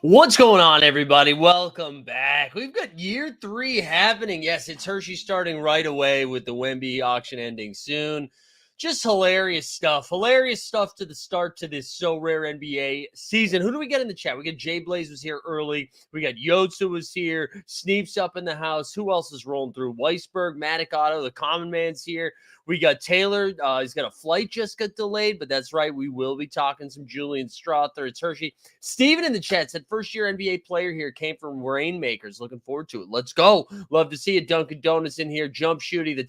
What's going on, everybody? Welcome back. We've got year 3 happening. Yes, it's Hershey starting right away with the Wemby auction ending soon. Just hilarious stuff. Hilarious stuff to the start to this So Rare NBA season. Who do we get in the chat? We got Jay Blaze was here early. We got Yotsu was here. Sneeps up in the house. Who else is rolling through? Weisberg, Matic Otto, the Common Man's here. We got Taylor. He's got a flight just got delayed, but that's right. We will be talking some Julian Strother. It's Hershey. Steven in the chat said first-year NBA player here came from Rainmakers. Looking forward to it. Let's go. Love to see it. Dunkin' Donuts in here. Jump Shooty, the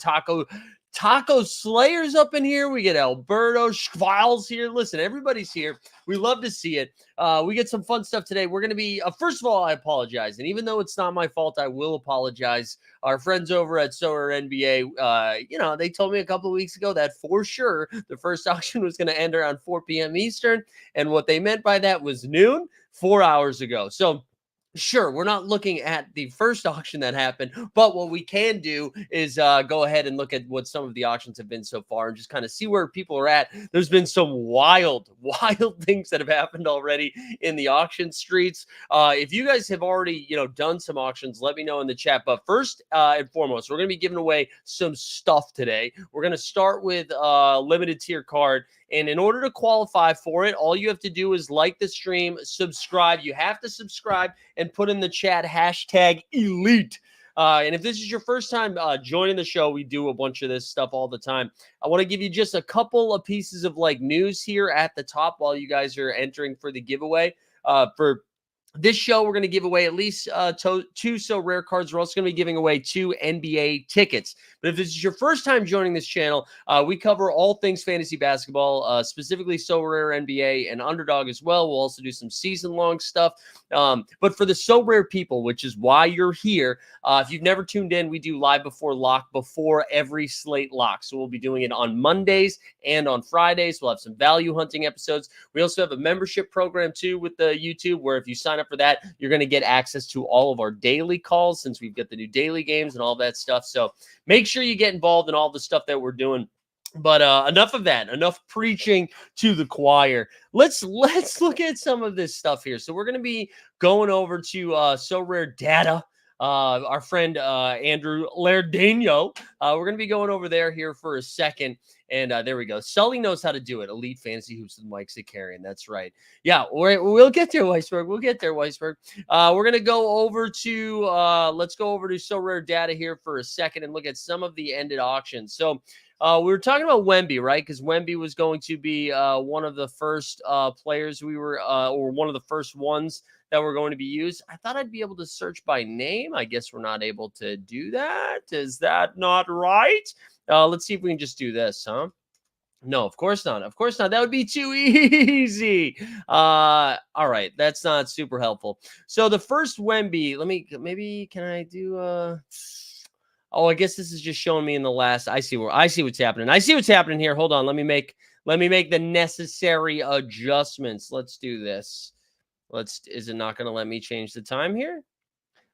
Taco Slayers up in here. We get Alberto Schwiles here. Listen, everybody's here. We love to see it. We get some fun stuff today. We're going to be, first of all, I apologize. And even though it's not my fault, I will apologize. Our friends over at Sorare NBA, they told me a couple of weeks ago that for sure the first auction was going to end around 4 p.m. Eastern. And what they meant by that was noon, 4 hours ago. So, sure, we're not looking at the first auction that happened, but what we can do is go ahead and look at what some of the auctions have been so far and just kind of see where people are at. There's been some wild things that have happened already in the auction streets. If you guys have already, done some auctions, let me know in the chat. But first and foremost, we're going to be giving away some stuff today. We're going to start with limited tier card. And in order to qualify for it, all you have to do is like the stream, subscribe. You have to subscribe and put in the chat hashtag elite. And if this is your first time joining the show, we do a bunch of this stuff all the time. I want to give you just a couple of pieces of news here at the top while you guys are entering for the giveaway. For this show, we're going to give away at least 2 So Rare cards. We're also going to be giving away 2 NBA tickets. But if this is your first time joining this channel, we cover all things fantasy basketball, specifically So Rare NBA and Underdog as well. We'll also do some season-long stuff. But for the So Rare people, which is why you're here, if you've never tuned in, we do live before lock before every slate lock. So we'll be doing it on Mondays and on Fridays. We'll have some value hunting episodes. We also have a membership program, too, with the YouTube, where if you sign up for that, you're going to get access to all of our daily calls since we've got the new daily games and all that stuff. So make sure you get involved in all the stuff that we're doing. But enough of that. Enough preaching to the choir. Let's look at some of this stuff here. So we're going to be going over to So Rare Data. Our friend Andrew Lardino. We're going to be going over there here for a second. And there we go. Sully knows how to do it. Elite Fantasy Hoops with Mike Zakarian. That's right. Yeah, we'll get there, Weisberg. We'll get there, Weisberg. We're going to go over to, let's go over to So Rare Data here for a second and look at some of the ended auctions. So we were talking about Wemby, right? Because Wemby was going to be one of the first players or one of the first ones that were going to be used. I thought I'd be able to search by name. I guess we're not able to do that. Is that not right? Let's see if we can just do this, huh? No, of course not. Of course not. That would be too easy. All right. That's not super helpful. So the first Wemby, can I do oh, I guess this is just showing me in the last. I see what's happening. I see what's happening here. Hold on. Let me make the necessary adjustments. Let's do this. Is it not going to let me change the time here?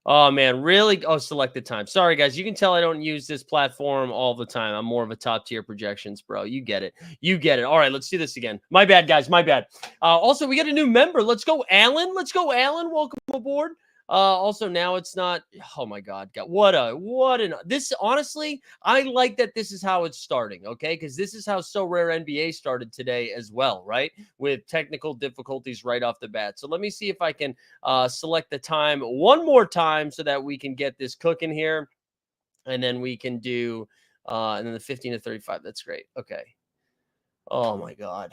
Oh man, really? Oh, select the time. Sorry, guys. You can tell I don't use this platform all the time. I'm more of a top tier projections, bro. You get it. You get it. All right, let's do this again. My bad, guys. My bad. Also, we got a new member. Let's go, Alan. Let's go, Alan. Welcome aboard. Also, now it's not. Oh my God, this. Honestly, I like that this is how it's starting. Okay, because this is how Sorare NBA started today as well, right? With technical difficulties right off the bat. So let me see if I can select the time one more time so that we can get this cooking here. And then we can do, and then the 15 to 35. That's great. Okay. Oh my God.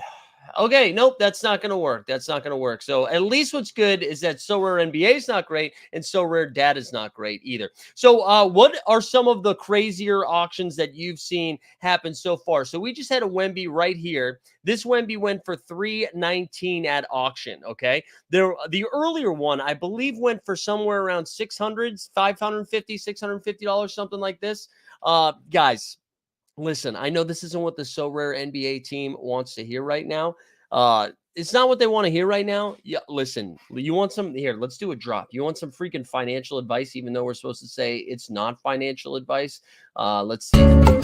Okay, nope, that's not going to work. That's not going to work. So at least what's good is that So Rare NBA is not great, and So Rare Data is not great either. So what are some of the crazier auctions that you've seen happen so far? So we just had a Wemby right here. This Wemby went for $319 at auction. Okay, the earlier one I believe went for somewhere around $600, $550, something like this. Guys. Listen, I know this isn't what the So Rare NBA team wants to hear right now. It's not what they want to hear right now. Yeah, listen, you want some here, let's do a drop. You want some freaking financial advice, even though we're supposed to say it's not financial advice. Let's see. None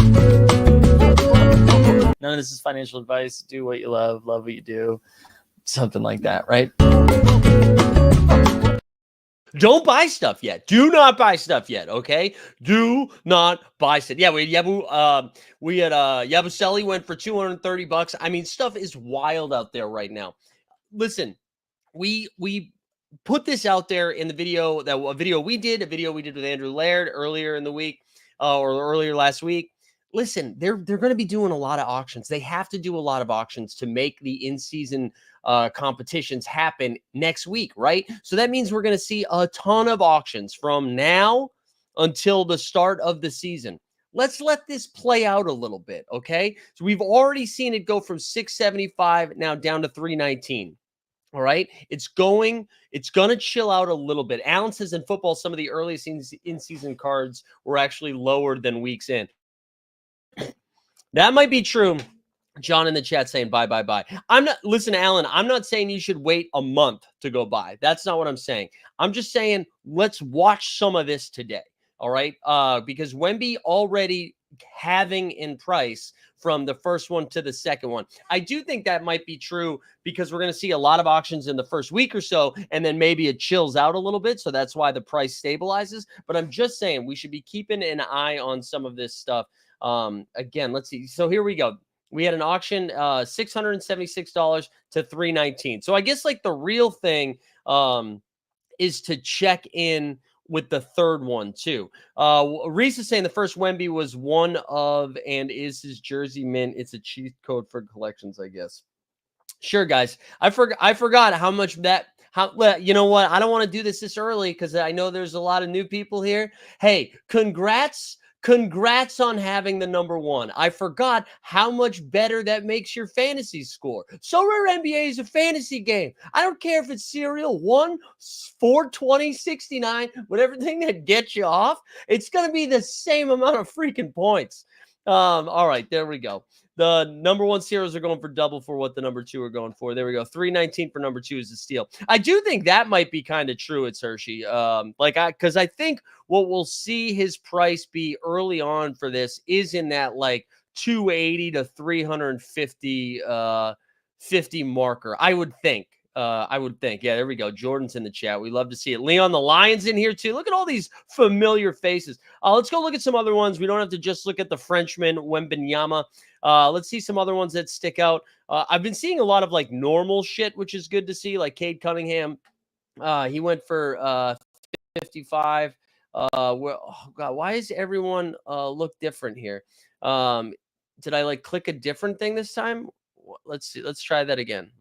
of this is financial advice. Do what you love what you do. Something like that, right? Don't buy stuff yet. Do not buy stuff yet. Okay. Do not buy stuff. Yeah, we had Yabusele went for $230. I mean, stuff is wild out there right now. Listen, we put this out there in the video a video we did with Andrew Laird earlier in the week or earlier last week. Listen, they're going to be doing a lot of auctions. They have to do a lot of auctions to make the in-season competitions happen next week, right? So that means we're going to see a ton of auctions from now until the start of the season. Let's let this play out a little bit, okay? So we've already seen it go from 675 now down to 319. All right. It's going to chill out a little bit. Alan says in football, some of the earliest in-season cards were actually lower than weeks in. That might be true. John in the chat saying bye. Listen, Alan, I'm not saying you should wait a month to go buy. That's not what I'm saying. I'm just saying let's watch some of this today. All right. Because Wemby already having in price from the first one to the second one. I do think that might be true because we're going to see a lot of auctions in the first week or so, and then maybe it chills out a little bit. So that's why the price stabilizes. But I'm just saying we should be keeping an eye on some of this stuff. Again, let's see. So here we go. We had an auction, $676 to $319. So I guess like the real thing is to check in with the third one too. Reese is saying the first Wemby was one of and is his jersey mint. It's a cheat code for collections, I guess. Sure, guys. I forgot how much that. Well, you know what? I don't want to do this early because I know there's a lot of new people here. Hey, congrats on having the number one. I forgot how much better that makes your fantasy score. So Rare NBA is a fantasy game. I don't care if it's serial 1, 4, 20, 69, whatever thing that gets you off. It's going to be the same amount of freaking points. All right, there we go. The number one serials are going for double for what the number two are going for. There we go. 319 for number two is a steal. I do think that might be kind of true. It's Hershey. Because I think what we'll see his price be early on for this is in that like 280 to 350 50 marker. I would think. Yeah, there we go. Jordan's in the chat. We love to see it. Leon the Lion's in here too. Look at all these familiar faces. Let's go look at some other ones. We don't have to just look at the Frenchman, Wembanyama. Let's see some other ones that stick out. I've been seeing a lot of like normal shit, which is good to see. Like Cade Cunningham. He went for 55. Oh God, why is everyone look different here? Did I like click a different thing this time? Let's see. Let's try that again.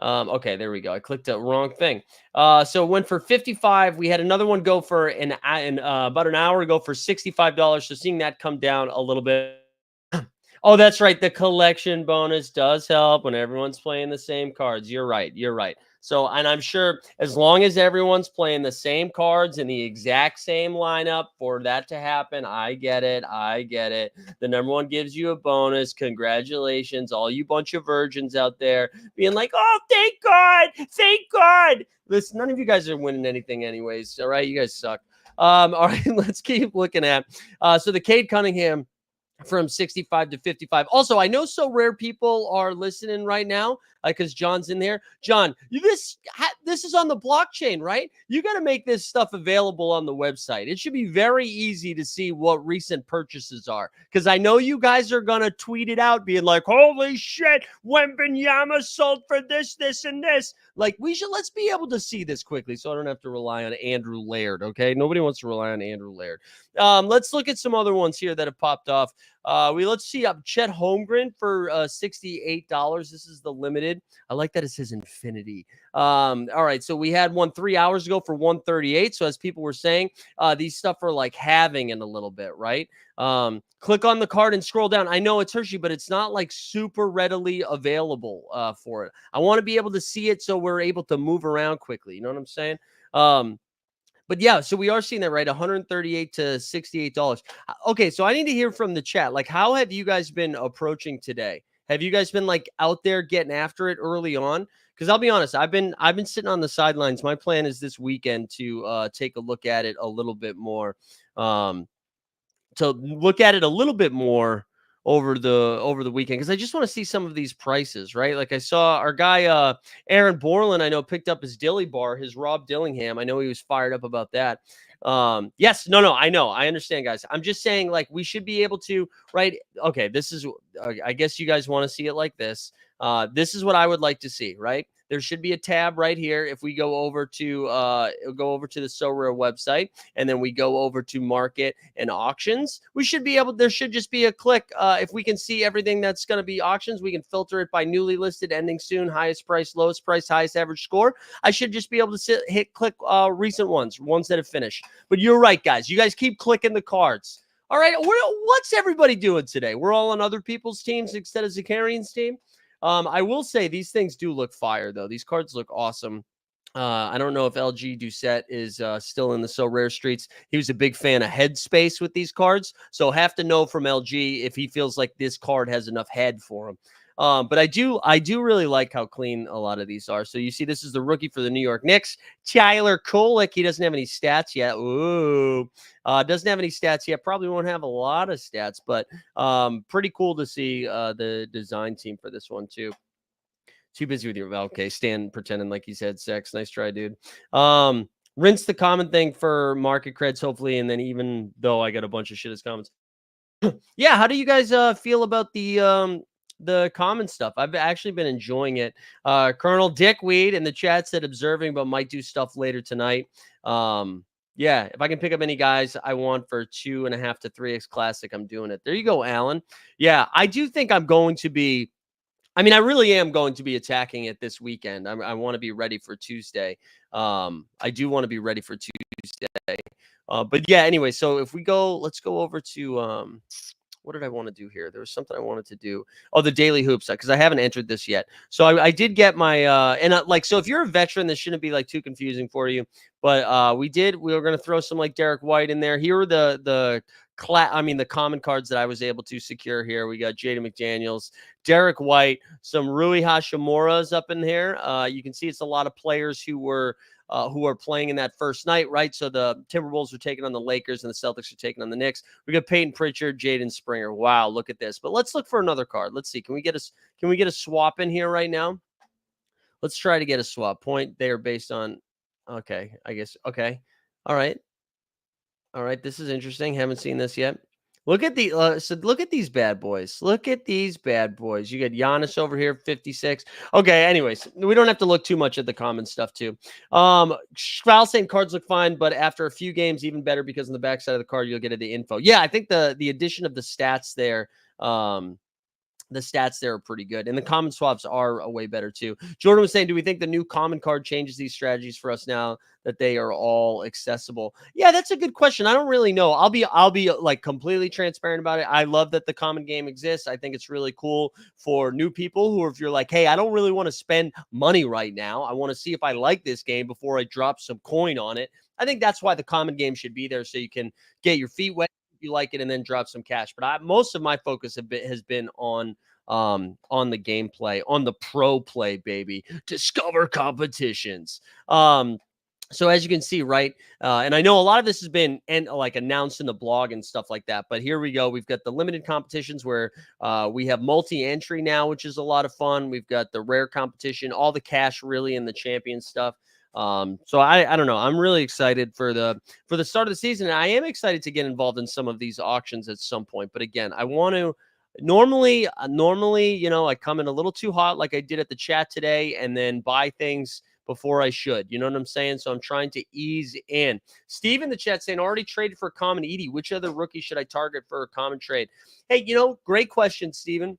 Okay, there we go. I clicked the wrong thing. So it went for 55. We had another one go for about an hour ago for $65. So seeing that come down a little bit. Oh, that's right. The collection bonus does help when everyone's playing the same cards. You're right. So, and I'm sure as long as everyone's playing the same cards in the exact same lineup for that to happen, I get it. I get it. The number one gives you a bonus. Congratulations, all you bunch of virgins out there being like, oh, thank God. Thank God. Listen, none of you guys are winning anything anyways. All right. You guys suck. All right. Let's keep looking at. So the Cade Cunningham from 65 to 55. Also, I know so rare people are listening right now because John's in there. John, this is on the blockchain, right? You got to make this stuff available on the website. It should be very easy to see what recent purchases are because I know you guys are going to tweet it out being like, holy shit, Wembanyama sold for this, this, and this. Like, let's be able to see this quickly so I don't have to rely on Andrew Laird, okay? Nobody wants to rely on Andrew Laird. Let's look at some other ones here that have popped off. Let's see Chet Holmgren for $68. This is the limited. I like that it says infinity. All right, so we had one 3 hours ago for 138. So as people were saying, these stuff are like halving in a little bit, right? Click on the card and scroll down. I know it's Hershey, but it's not like super readily available for it. I want to be able to see it so we're able to move around quickly. You know what I'm saying? But yeah, so we are seeing that, right? $138 to $68. Okay, so I need to hear from the chat. Like, how have you guys been approaching today? Have you guys been like out there getting after it early on? Because I'll be honest, I've been sitting on the sidelines. My plan is this weekend to take a look at it a little bit more. To look at it a little bit more over the weekend because I just want to see some of these prices, right? Like I saw our guy Aaron Borland, I know, picked up his Dilly bar, his Rob Dillingham. I know he was fired up about that. Yes, no, I know, I understand, guys. I'm just saying, like, we should be able to, right? Okay, this is, I guess you guys want to see it like this. This is what I would like to see, right? There should be a tab right here. If we go over to the Sorare website and then we go over to market and auctions, we should be able, there should just be a click. If we can see everything that's going to be auctions, we can filter it by newly listed, ending soon, highest price, lowest price, highest average score. I should just be able to click recent ones that have finished. But you're right, guys. You guys keep clicking the cards. All right. What's everybody doing today? We're all on other people's teams instead of Zakarian's team. I will say these things do look fire, though. These cards look awesome. I don't know if LG Doucette is still in the So Rare streets. He was a big fan of headspace with these cards. So have to know from LG if he feels like this card has enough head for him. But I do really like how clean a lot of these are. So you see, this is the rookie for the New York Knicks, Tyler Kolek. He doesn't have any stats yet. Ooh, doesn't have any stats yet. Probably won't have a lot of stats, but pretty cool to see the design team for this one too. Too busy with your okay. Stan pretending like he's had sex. Nice try, dude. Rinse the comment thing for market creds, hopefully, and then even though I got a bunch of shit as comments. Yeah, how do you guys feel about the common stuff? I've actually been enjoying it. Colonel Dickweed in the chat said observing, but might do stuff later tonight. Yeah, if I can pick up any guys I want for 2.5 to 3x classic, I'm doing it. There you go, Alan. Yeah, I do think I'm going to be. I mean, I really am going to be attacking it this weekend. I want to be ready for Tuesday. I do want to be ready for Tuesday. But yeah, anyway, so if we go, let's go over to what did I want to do here? There was something I wanted to do. Oh, the daily hoops, because I haven't entered this yet. So I did get my so if you're a veteran, this shouldn't be like too confusing for you. But we were going to throw some like Derek White in there. Here are the common cards that I was able to secure here. We got Jaden McDaniels, Derek White, some Rui Hashimura's up in here. You can see it's a lot of players who are playing in that first night, right? So the Timberwolves are taking on the Lakers and the Celtics are taking on the Knicks. We got Peyton Pritchard, Jaden Springer. Wow, look at this. But let's look for another card. Let's see. Can we get a swap in here right now? Let's try to get a swap. Point they are based on. Okay, I guess. Okay. All right. This is interesting. Haven't seen this yet. Look at look at these bad boys. Look at these bad boys. You got Giannis over here, 56. Okay, anyways, we don't have to look too much at the common stuff too. Foul saying cards look fine, but after a few games, even better because on the backside of the card, you'll get the info. Yeah, I think the addition of the stats there the stats there are pretty good. And the common swaps are way better too. Jordan was saying, do we think the new common card changes these strategies for us now that they are all accessible? Yeah, that's a good question. I don't really know. I'll be like completely transparent about it. I love that the common game exists. I think it's really cool for new people who, if you're like, hey, I don't really want to spend money right now, I want to see if I like this game before I drop some coin on it. I think that's why the common game should be there, so you can get your feet wet if you like it and then drop some cash. But most of my focus has been on the gameplay, on the pro play, baby. Discover competitions. So as you can see, right, and I know a lot of this has been like announced in the blog and stuff like that, but here we go. We've got the limited competitions where we have multi-entry now, which is a lot of fun. We've got the rare competition, all the cash really in the champion stuff. So I don't know. I'm really excited for the start of the season. And I am excited to get involved in some of these auctions at some point. But again, I want to normally, I come in a little too hot like I did at the chat today and then buy things before I should. You know what I'm saying? So I'm trying to ease in. Steve in the chat saying, already traded for a common Edie. Which other rookie should I target for a common trade? Hey, great question, Steven.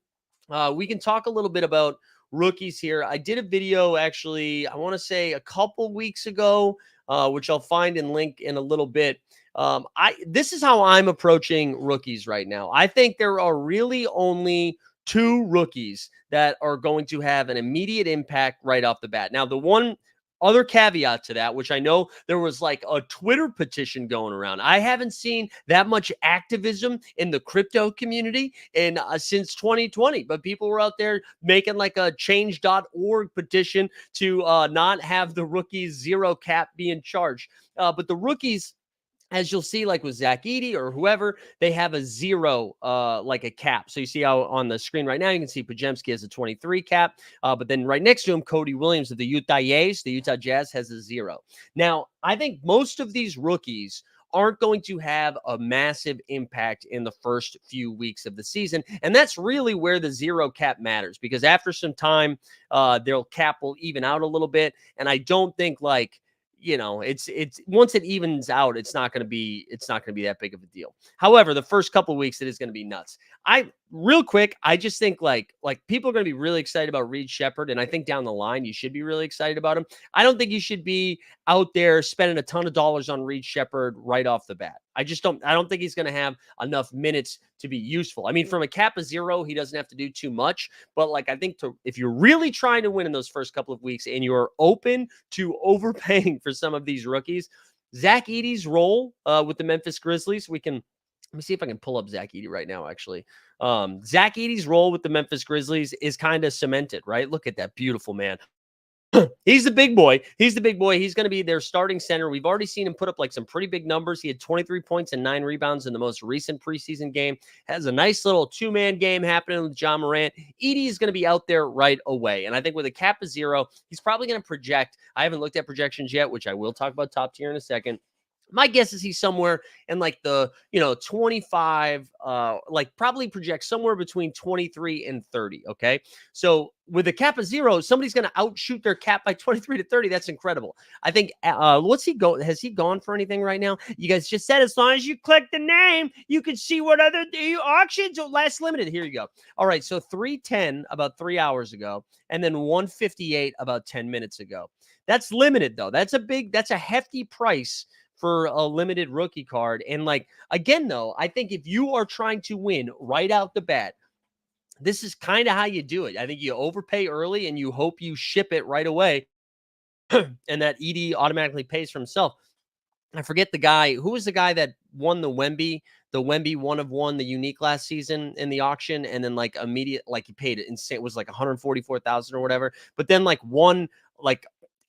We can talk a little bit about rookies here. I did a video actually, I want to say a couple weeks ago, which I'll find and link in a little bit. This is how I'm approaching rookies right now. I think there are really only two rookies that are going to have an immediate impact right off the bat. Now, the one other caveat to that, which I know there was like a Twitter petition going around. I haven't seen that much activism in the crypto community since 2020, but people were out there making like a change.org petition to not have the rookies zero cap being charged. But the rookies, as you'll see, like with Zach Edey or whoever, they have a zero, like a cap. So you see how on the screen right now, you can see Podziemski has a 23 cap. But then right next to him, Cody Williams of the Utah Jazz, has a zero. Now, I think most of these rookies aren't going to have a massive impact in the first few weeks of the season. And that's really where the zero cap matters, because after some time, their cap will even out a little bit. And I don't think it's once it evens out, it's not going to be that big of a deal. However, the first couple of weeks, it is going to be nuts. I just think like people are going to be really excited about Reed Shepherd. And I think down the line, you should be really excited about him. I don't think you should be out there spending a ton of dollars on Reed Shepherd right off the bat. I don't think he's going to have enough minutes to be useful. I mean, from a cap of zero, he doesn't have to do too much, but I think if you're really trying to win in those first couple of weeks and you're open to overpaying for some of these rookies, Zach Edey's role with the Memphis Grizzlies, let me see if I can pull up Zach Edey right now, actually. Zach Edey's role with the Memphis Grizzlies is kind of cemented, right? Look at that beautiful man. He's the big boy. He's going to be their starting center. We've already seen him put up some pretty big numbers. He had 23 points and 9 rebounds in the most recent preseason game. Has a nice little two-man game happening with John Morant. Edey is going to be out there right away. And I think with a cap of zero, he's probably going to project. I haven't looked at projections yet, which I will talk about top tier in a second. My guess is he's somewhere in the 25, probably projects somewhere between 23 and 30. Okay. So with a cap of zero, somebody's going to outshoot their cap by 23 to 30. That's incredible. I think, what's he go? Has he gone for anything right now? You guys just said, as long as you click the name, you can see what other auctions or last limited. Here you go. All right. So 310 about 3 hours ago, and then 158 about 10 minutes ago. That's limited though. That's a hefty price for a limited rookie card. And again, though, I think if you are trying to win right out the bat, this is kind of how you do it. I think you overpay early and you hope you ship it right away and that Edey automatically pays for himself. I forget the guy. Who was the guy that won the Wemby 1-of-1, the unique last season in the auction? And then immediate, he paid it insane. It was 144,000 or whatever. But then won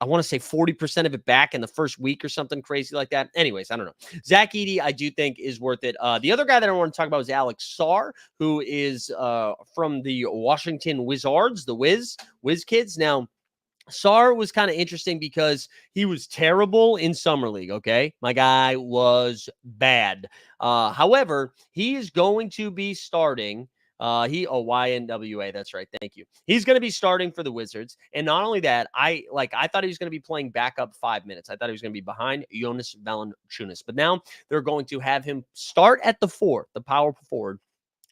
I want to say 40% of it back in the first week or something crazy like that. Anyways, I don't know. Zach Edey, I do think is worth it. The other guy that I want to talk about is Alex Sarr, who is from the Washington Wizards, the Wiz Kids. Now, Sarr was kind of interesting because he was terrible in Summer League, okay? My guy was bad. However, he is going to be starting. YNWA, that's right. Thank you. He's going to be starting for the Wizards. And not only that, I thought he was going to be playing backup 5 minutes. I thought he was going to be behind Jonas Valanciunas. But now they're going to have him start at the 4, the power forward.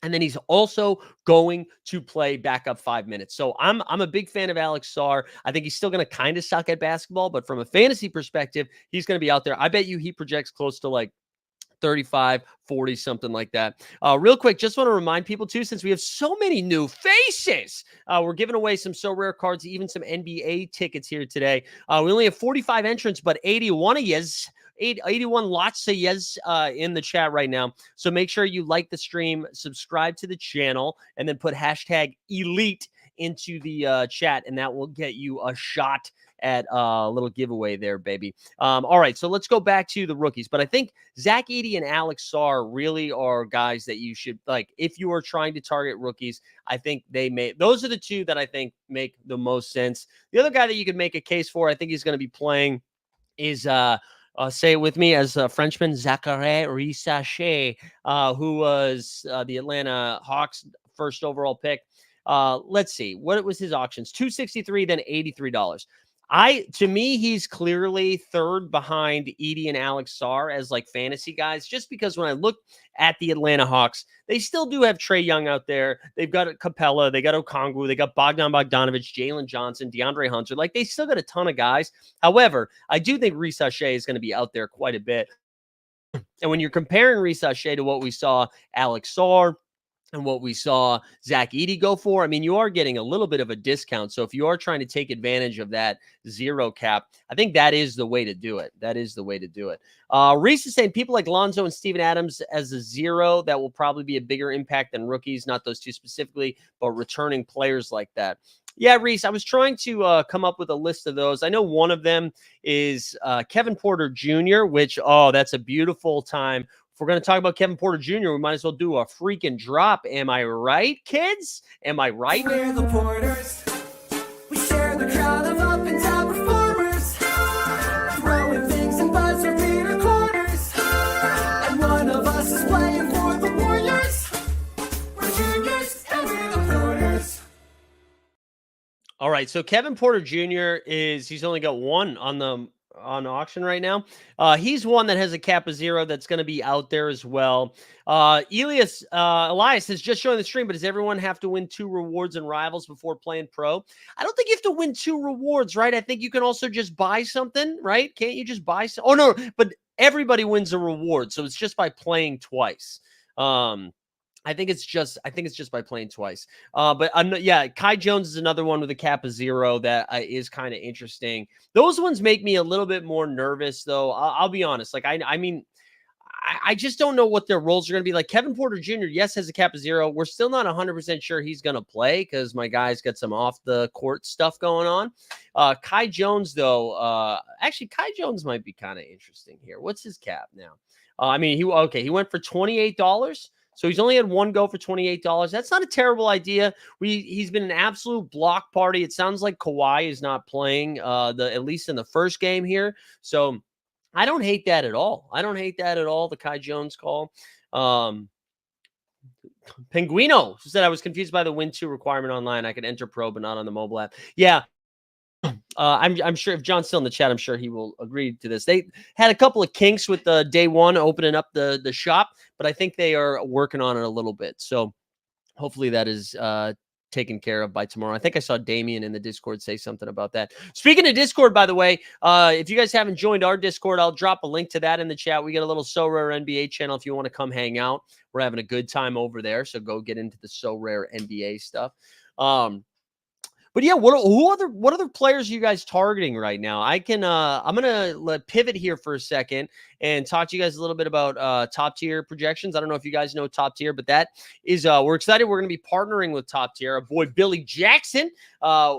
And then he's also going to play backup 5 minutes. So I'm a big fan of Alex Sarr. I think he's still going to kind of suck at basketball, but from a fantasy perspective, he's going to be out there. I bet you he projects close to like 35, 40, something like that. Real quick, just want to remind people too, since we have so many new faces, we're giving away some So Rare cards, even some NBA tickets here today. We only have 45 entrants, but 81 of yous. 81 lots of yes in the chat right now. So make sure you like the stream, subscribe to the channel, and then put hashtag elite into the chat, and that will get you a shot at a little giveaway there, baby. All right, so let's go back to the rookies. But I think Zach Edey and Alex Sarr really are guys that you should, like, if you are trying to target rookies, I think those are the two that I think make the most sense. The other guy that you could make a case for, I think he's going to be playing, is say it with me, as a Frenchman, Zachary Risacher, who was the Atlanta Hawks first overall pick. Let's see, what was his auctions? $263, then $83. To me, he's clearly third behind Edey and Alex Sarr as like fantasy guys, just because when I look at the Atlanta Hawks, they still do have Trae Young out there. They've got Capella, they got Okongwu, they got Bogdan Bogdanovic, Jalen Johnson, DeAndre Hunter. Like, they still got a ton of guys. However, I do think Risacher is going to be out there quite a bit. And when you're comparing Risacher to what we saw Alex Sarr and what we saw Zach Edey go for, I mean, you are getting a little bit of a discount. So if you are trying to take advantage of that zero cap, I think that is the way to do it. That is the way to do it. Reese is saying people like Lonzo and Steven Adams as a zero, that will probably be a bigger impact than rookies, not those two specifically, but returning players like that. Yeah, Reese, I was trying to come up with a list of those. I know one of them is Kevin Porter Jr., which, that's a beautiful time. If we're going to talk about Kevin Porter Jr., we might as well do a freaking drop. Am I right, kids? Am I right? We're the Porters. We share the crowd of up and down performers, throwing things in buzzer beater corners. And one of us is playing for the Warriors. We're juniors and we're the Porters. All right, so Kevin Porter Jr. he's only got one on auction right now. He's one that has a cap of zero that's going to be out there as well. Elias is just showing the stream, but does everyone have to win 2 rewards and rivals before playing pro? I don't think you have to win 2 rewards, right? I think you can also just buy something, right? Can't you just buy some? Oh, no, but everybody wins a reward, so it's just by playing twice. I think it's just by playing twice. But Kai Jones is another one with a cap of zero that is kind of interesting. Those ones make me a little bit more nervous, though. I'll be honest. Like, I mean, I just don't know what their roles are going to be. Like, Kevin Porter Jr., yes, has a cap of zero. We're still not 100% sure he's going to play because my guy's got some off the court stuff going on. Kai Jones, though, actually, Kai Jones might be kind of interesting here. What's his cap now? I mean, he went for $28. So he's only had one go for $28. That's not a terrible idea. He's been an absolute block party. It sounds like Kawhi is not playing at least in the first game here. So I don't hate that at all. The Kai Jones call. Penguino said I was confused by the win 2 requirement online. I could enter pro, but not on the mobile app. Yeah. I'm sure if John's still in the chat, I'm sure he will agree to this. They had a couple of kinks with the day one opening up the shop, but I think they are working on it a little bit. So hopefully that is taken care of by tomorrow. I think I saw Damien in the Discord say something about that. Speaking of Discord, by the way, if you guys haven't joined our Discord, I'll drop a link to that in the chat. We got a little So Rare NBA channel if you want to come hang out. We're having a good time over there, so go get into the So Rare NBA stuff. But yeah, what other players are you guys targeting right now? I'm gonna pivot here for a second and talk to you guys a little bit about top tier projections. I don't know if you guys know top tier, but that is we're excited. We're gonna be partnering with top tier. Our boy Billy Jackson,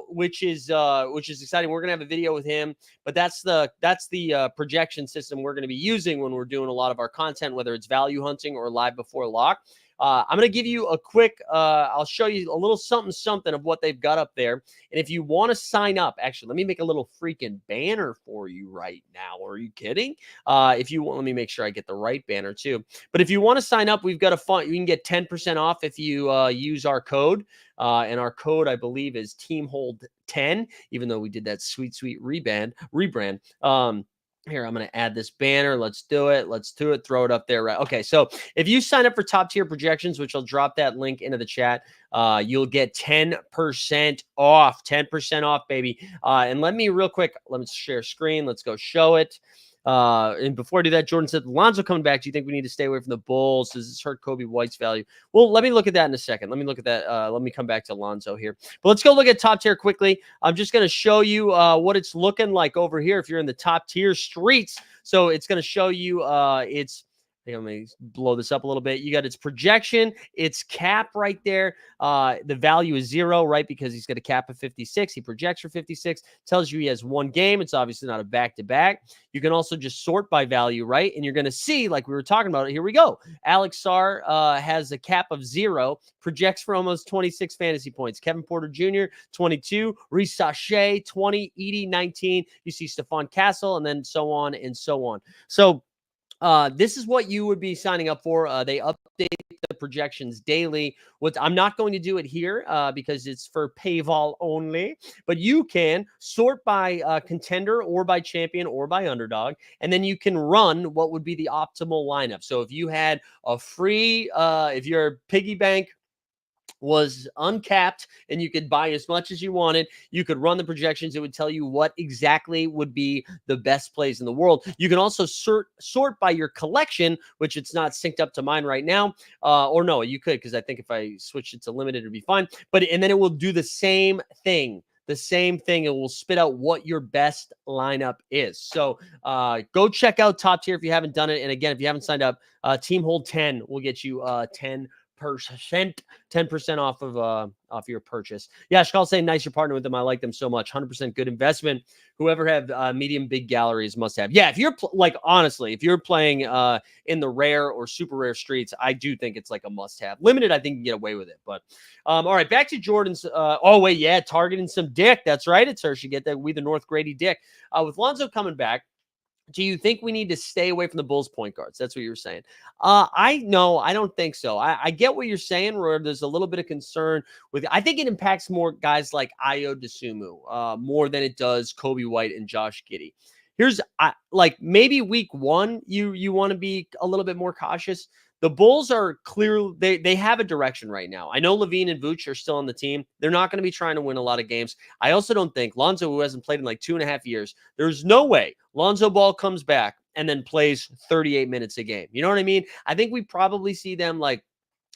which is exciting. We're gonna have a video with him, but that's the projection system we're gonna be using when we're doing a lot of our content, whether it's value hunting or live before lock. I'm going to give you a quick, I'll show you a little something of what they've got up there. And if you want to sign up, actually, let me make a little freaking banner for you right now. Are you kidding? If you want, let me make sure I get the right banner too. But if you want to sign up, we've got you can get 10% off if you use our code. And our code, I believe, is TeamHold10, even though we did that sweet rebrand. Here, I'm going to add this banner. Let's do it. Throw it up there. Right. Okay. So if you sign up for top tier projections, which I'll drop that link into the chat, you'll get 10% off. 10% off, baby. And let me share screen. Let's go show it. And before I do that, Jordan said, Lonzo coming back. Do you think we need to stay away from the Bulls? Does this hurt Kobe White's value? Well, let me look at that in a second. Let me look at that. Let me come back to Lonzo here. But let's go look at top tier quickly. I'm just going to show you what it's looking like over here if you're in the top tier streets. So it's going to show you let me blow this up a little bit. You got its projection, its cap right there. The value is 0, right? Because he's got a cap of 56. He projects for 56. Tells you he has one game. It's obviously not a back-to-back. You can also just sort by value, right? And you're going to see, like we were talking about, here we go. Alex Sarr has a cap of 0, projects for almost 26 fantasy points. Kevin Porter Jr., 22. Reece Sachet, 20. Edie, 19. You see Stephon Castle, and then so on and so on. So this is what you would be signing up for. They update the projections daily. I'm not going to do it here because it's for paywall only, but you can sort by contender or by champion or by underdog, and then you can run what would be the optimal lineup. So if you had a free, if your piggy bank was uncapped and you could buy as much as you wanted, you could run the projections. It would tell you what exactly would be the best plays in the world. You can also sort by your collection, which it's not synced up to mine right now. Or no, you could, because I think if I switched it to limited, it'd be fine. And then it will do the same thing. It will spit out what your best lineup is. So go check out Top Tier if you haven't done it. And again, if you haven't signed up, Team Hold 10 will get you 10% off your purchase. Yeah, Shkal saying nice you're partnering with them. I like them so much. 100% good investment. Whoever have medium big galleries must have. Yeah, if you're honestly, if you're playing in the rare or super rare streets, I do think it's like a must have. Limited, I think you can get away with it. But all right, back to Jordan's. Targeting some dick. That's right. It's her. She get that we the North Grady dick. With Lonzo coming back, do you think we need to stay away from the Bulls point guards? That's what you're saying. I don't think so. I get what you're saying, where there's a little bit of concern with. I think it impacts more guys like Ayo Dosunmu more than it does Kobe White and Josh Giddey. Maybe week 1, you want to be a little bit more cautious. The Bulls are clear. They have a direction right now. I know Levine and Vooch are still on the team. They're not going to be trying to win a lot of games. I also don't think Lonzo, who hasn't played in like 2.5 years, there's no way Lonzo Ball comes back and then plays 38 minutes a game. You know what I mean? I think we probably see them like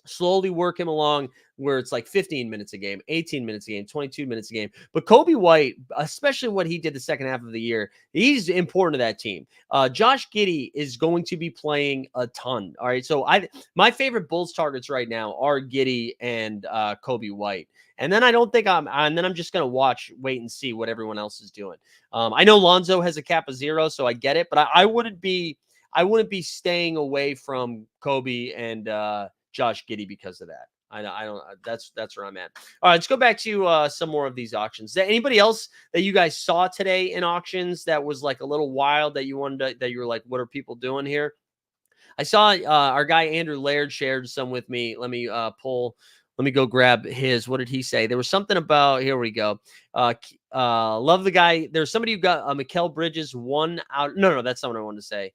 slowly work him along where it's like 15 minutes a game, 18 minutes a game, 22 minutes a game. But Kobe White, especially what he did the second half of the year, he's important to that team. Josh Giddey is going to be playing a ton. All right. So my favorite Bulls targets right now are Giddey and Kobe White. And then I'm just going to wait and see what everyone else is doing. I know Lonzo has a cap of 0, so I get it, but I wouldn't be staying away from Kobe and Josh Giddey because of that. I don't. That's where I'm at. All right, let's go back to some more of these auctions. Is there anybody else that you guys saw today in auctions that was like a little wild that you were like, what are people doing here? I saw our guy Andrew Laird shared some with me. Let me go grab his. What did he say? There was something about. Here we go. Love the guy. There's somebody who got Mikal Bridges one out. No, that's not what I wanted to say.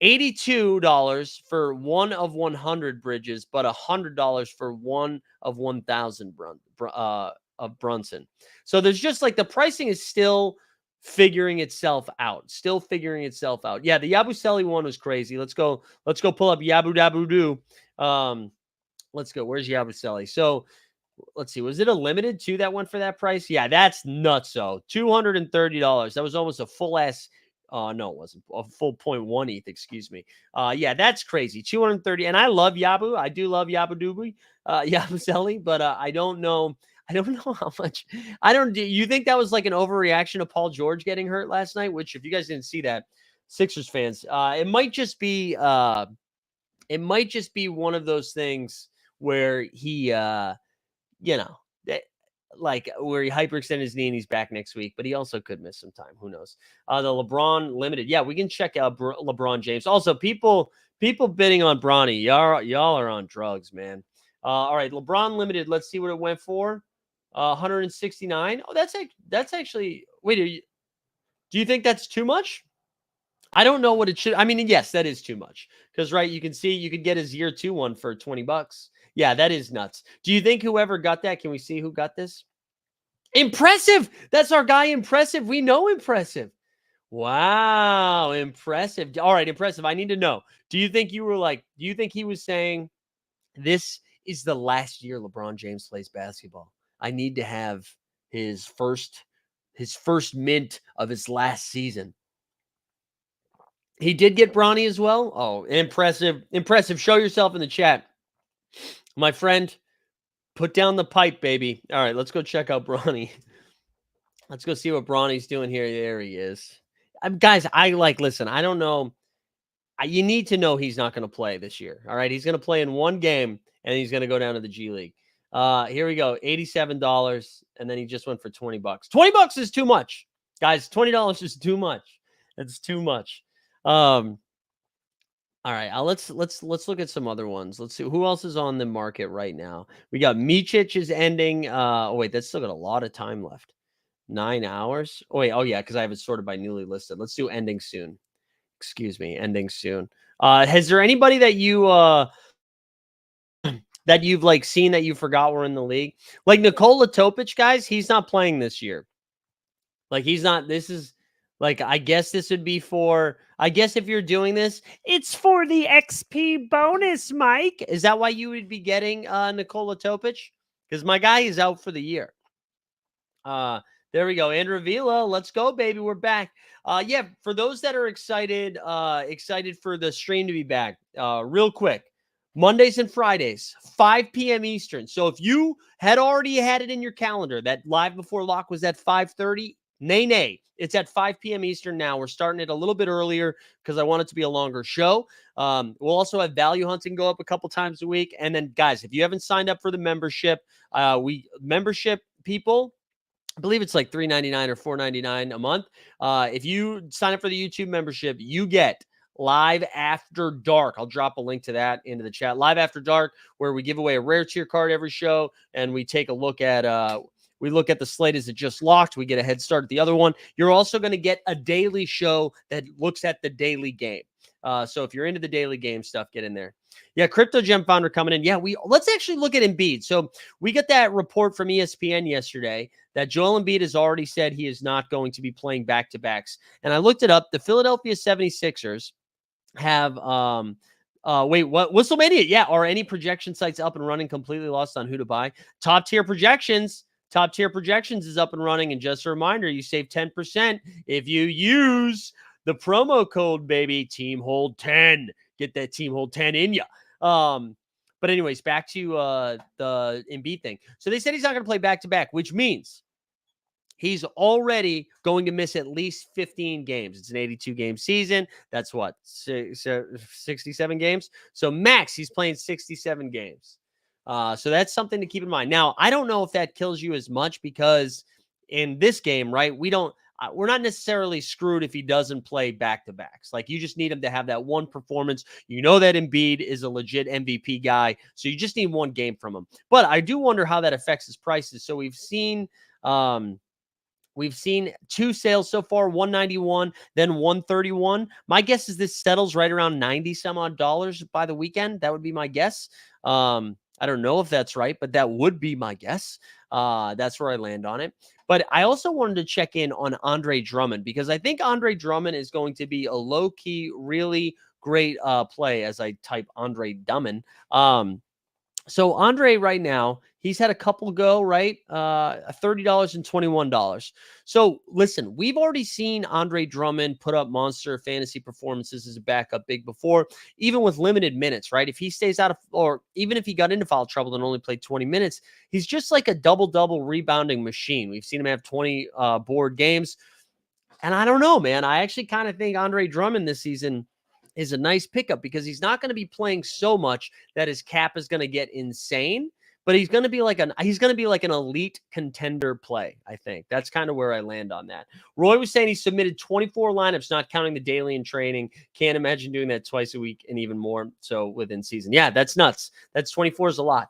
$82 for 1 of 100 Bridges, but $100 for 1 of 1,000 of Brunson. So there's just like the pricing is still figuring itself out. Yeah, the Yabusele one was crazy. Let's go pull up Yabu Dabu Doo. Let's go. Where's Yabusele? So let's see. Was it a limited too that went for that price? Yeah, that's nuts. So $230. That was almost a full ass. No, it wasn't a full 0.1 ETH. Excuse me. Yeah, that's crazy. 230. And I love Yabu. I do love Yabu Dubu, Yabusele, but I don't know. I don't know how much. Do you think that was like an overreaction to Paul George getting hurt last night? Which, if you guys didn't see that, Sixers fans, it might just be one of those things where he, like where he hyperextended his knee and he's back next week, but he also could miss some time. Who knows? The LeBron limited. Yeah, we can check out LeBron James. Also, people bidding on Bronny. Y'all are on drugs, man. All right, LeBron limited. Let's see what it went for. 169. Oh, that's actually. Wait, do you think that's too much? I don't know what it should. I mean, yes, that is too much because, right, you can see you could get his year 2 one for $20. Yeah, that is nuts. Do you think whoever got that? Can we see who got this? Impressive. That's our guy, Impressive. We know Impressive. Wow, impressive. All right, impressive. I need to know. Do you think he was saying this is the last year LeBron James plays basketball? I need to have his first mint of his last season. He did get Bronny as well. Oh, impressive. Impressive. Show yourself in the chat. My friend, put down the pipe, baby. All right, let's go check out Bronny. Let's go see what Bronny's doing here. There he is. Guys, listen, I don't know. You need to know he's not going to play this year. All right. He's going to play in one game and he's going to go down to the G League. Here we go. $87. And then he just went for $20. $20 is too much. Guys, $20 is too much. It's too much. All right. Let's look at some other ones. Let's see who else is on the market right now. We got Micic is ending. Oh, wait, that's still got a lot of time left. 9 hours. Oh, wait. Oh, yeah, because I have it sorted by newly listed. Let's do ending soon. Excuse me, ending soon. Has there anybody that you that you've seen that you forgot were in the league? Like Nikola Topic, guys, he's not playing this year. He's not. This is I guess this would be for. I guess if you're doing this, it's for the XP bonus, Mike. Is that why you would be getting Nikola Topic? Because my guy is out for the year. There we go. Andrew Vila, let's go, baby. We're back. Yeah, for those that are excited for the stream to be back, real quick, Mondays and Fridays, 5 p.m. Eastern. So if you had already had it in your calendar that Live Before Lock was at 5:30, nay. It's at 5 p.m. Eastern now. We're starting it a little bit earlier because I want it to be a longer show. We'll also have Value Hunting go up a couple times a week. And then, guys, if you haven't signed up for the membership, membership people, I believe it's like $3.99 or $4.99 a month. If you sign up for the YouTube membership, you get Live After Dark. I'll drop a link to that into the chat. Live After Dark, where we give away a rare tier card every show, and we take a look at the slate as it just locked. We get a head start at the other one. You're also going to get a daily show that looks at the daily game. So if you're into the daily game stuff, get in there. Yeah, Crypto Gem Founder coming in. Yeah, let's actually look at Embiid. So we got that report from ESPN yesterday that Joel Embiid has already said he is not going to be playing back-to-backs. And I looked it up. The Philadelphia 76ers have WrestleMania. Yeah, are any projection sites up and running? Completely lost on who to buy. Top tier projections is up and running. And just a reminder, you save 10% if you use the promo code, baby, TeamHold10. Get that TeamHold10 in you. But anyways, back to the Embiid thing. So they said he's not going to play back-to-back, which means he's already going to miss at least 15 games. It's an 82-game season. That's what, 67 games? So max, he's playing 67 games. So that's something to keep in mind. Now, I don't know if that kills you as much because in this game, right, we're not necessarily screwed if he doesn't play back-to-backs. You just need him to have that one performance. You know that Embiid is a legit MVP guy, so you just need one game from him. But I do wonder how that affects his prices. So we've seen 2 sales so far, 191, then 131. My guess is this settles right around 90 some odd dollars by the weekend. That would be my guess. I don't know if that's right, but that would be my guess. That's where I land on it. But I also wanted to check in on Andre Drummond because I think Andre Drummond is going to be a low-key, really great play as I type Andre Drummond. So Andre right now, he's had a couple go, right? $30 and $21. So listen, we've already seen Andre Drummond put up monster fantasy performances as a backup big before, even with limited minutes, right? If he stays out of, or even if he got into foul trouble and only played 20 minutes, he's just like a double-double rebounding machine. We've seen him have 20 board games. And I don't know, man. I actually kind of think Andre Drummond this season is a nice pickup because he's not going to be playing so much that his cap is going to get insane, but he's going to be like an elite contender play. I think that's kind of where I land on that. Roy was saying he submitted 24 lineups, not counting the daily and training. Can't imagine doing that twice a week and even more so within season. Yeah, that's nuts. That's 24 is a lot.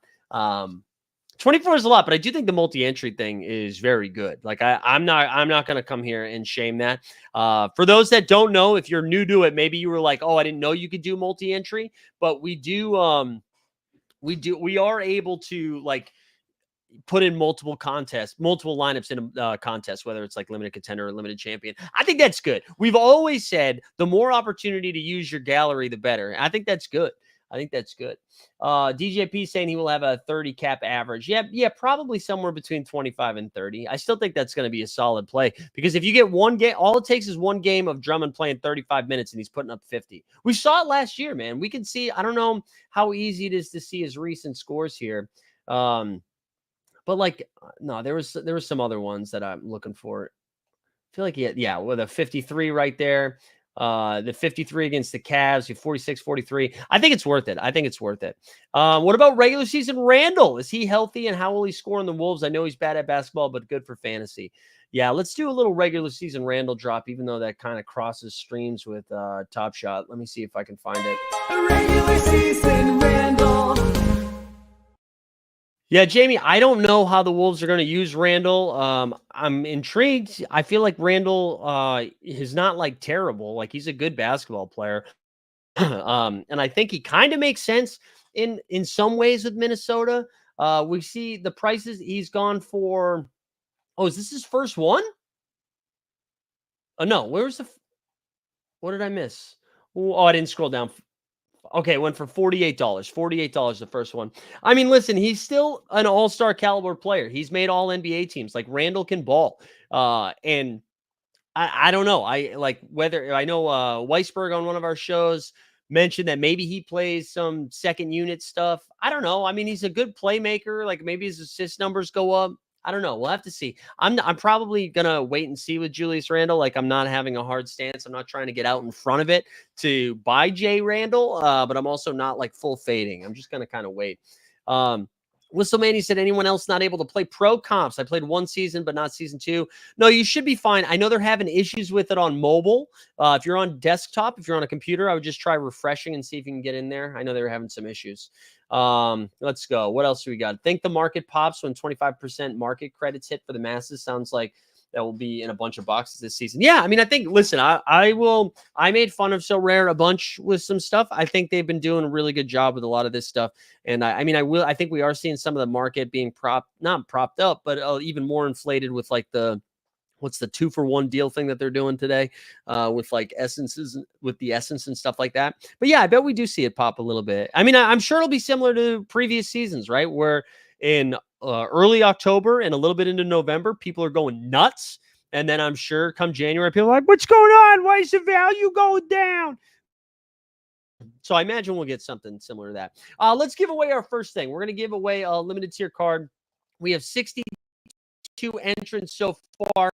24 is a lot, but I do think the multi-entry thing is very good. Like I'm not going to come here and shame that. For those that don't know, if you're new to it, maybe you were like, oh, I didn't know you could do multi-entry, but we are able to like put in multiple contests, multiple lineups in a contest, whether it's like limited contender or limited champion. I think that's good. We've always said the more opportunity to use your gallery, the better. I think that's good. I think that's good. DJP saying he will have a 30 cap average. Yeah, probably somewhere between 25 and 30. I still think that's going to be a solid play because if you get one game, all it takes is one game of Drummond playing 35 minutes and he's putting up 50. We saw it last year, man. We can see, I don't know how easy it is to see his recent scores here. But like, no, there was some other ones that I'm looking for. I feel like with a 53 right there. The 53 against the Cavs, 46, 43. I think it's worth it. What about regular season Randle? Is he healthy and how will he score on the Wolves? I know he's bad at basketball, but good for fantasy. Yeah, let's do a little regular season Randle drop, even though that kind of crosses streams with Top Shot. Let me see if I can find it. Regular season Randle. Yeah, Jamie, I don't know how the Wolves are going to use Randle. I'm intrigued. I feel like Randle is not like terrible. Like he's a good basketball player. And I think he kind of makes sense in some ways with Minnesota. We see the prices he's gone for. Oh, is this his first one? Oh, no. What did I miss? Oh, I didn't scroll down. Okay, it went for $48. $48 the first one. I mean, listen, he's still an all-star caliber player. He's made all NBA teams. Like Randle can ball. And I don't know. I like whether I know Weisberg on one of our shows mentioned that maybe he plays some second unit stuff. I don't know. I mean, he's a good playmaker. Like maybe his assist numbers go up. I don't know. We'll have to see. I'm probably gonna wait and see with Julius Randle. Like I'm not having a hard stance. I'm not trying to get out in front of it to buy Jay Randle, but I'm also not like full fading. I'm just gonna kind of wait. Whistleman, said, anyone else not able to play pro comps? I played one season, but not season 2. No, you should be fine. I know they're having issues with it on mobile. If you're on desktop, if you're on a computer, I would just try refreshing and see if you can get in there. I know they were having some issues. Let's go. What else do we got? Think the market pops when 25% market credits hit for the masses. Sounds like that will be in a bunch of boxes this season. Yeah, I mean, I think, listen, I made fun of Sorare a bunch with some stuff. I think they've been doing a really good job with a lot of this stuff. And I think we are seeing some of the market being not propped up, but even more inflated with like what's the 2-for-1 deal thing that they're doing today with like essences, with the essence and stuff like that. But yeah, I bet we do see it pop a little bit. I mean, I'm sure it'll be similar to previous seasons, right? Where in early October and a little bit into November, people are going nuts. And then I'm sure come January, people are like, what's going on? Why is the value going down? So I imagine we'll get something similar to that. Let's give away our first thing. We're going to give away a limited tier card. We have 62 entrants so far.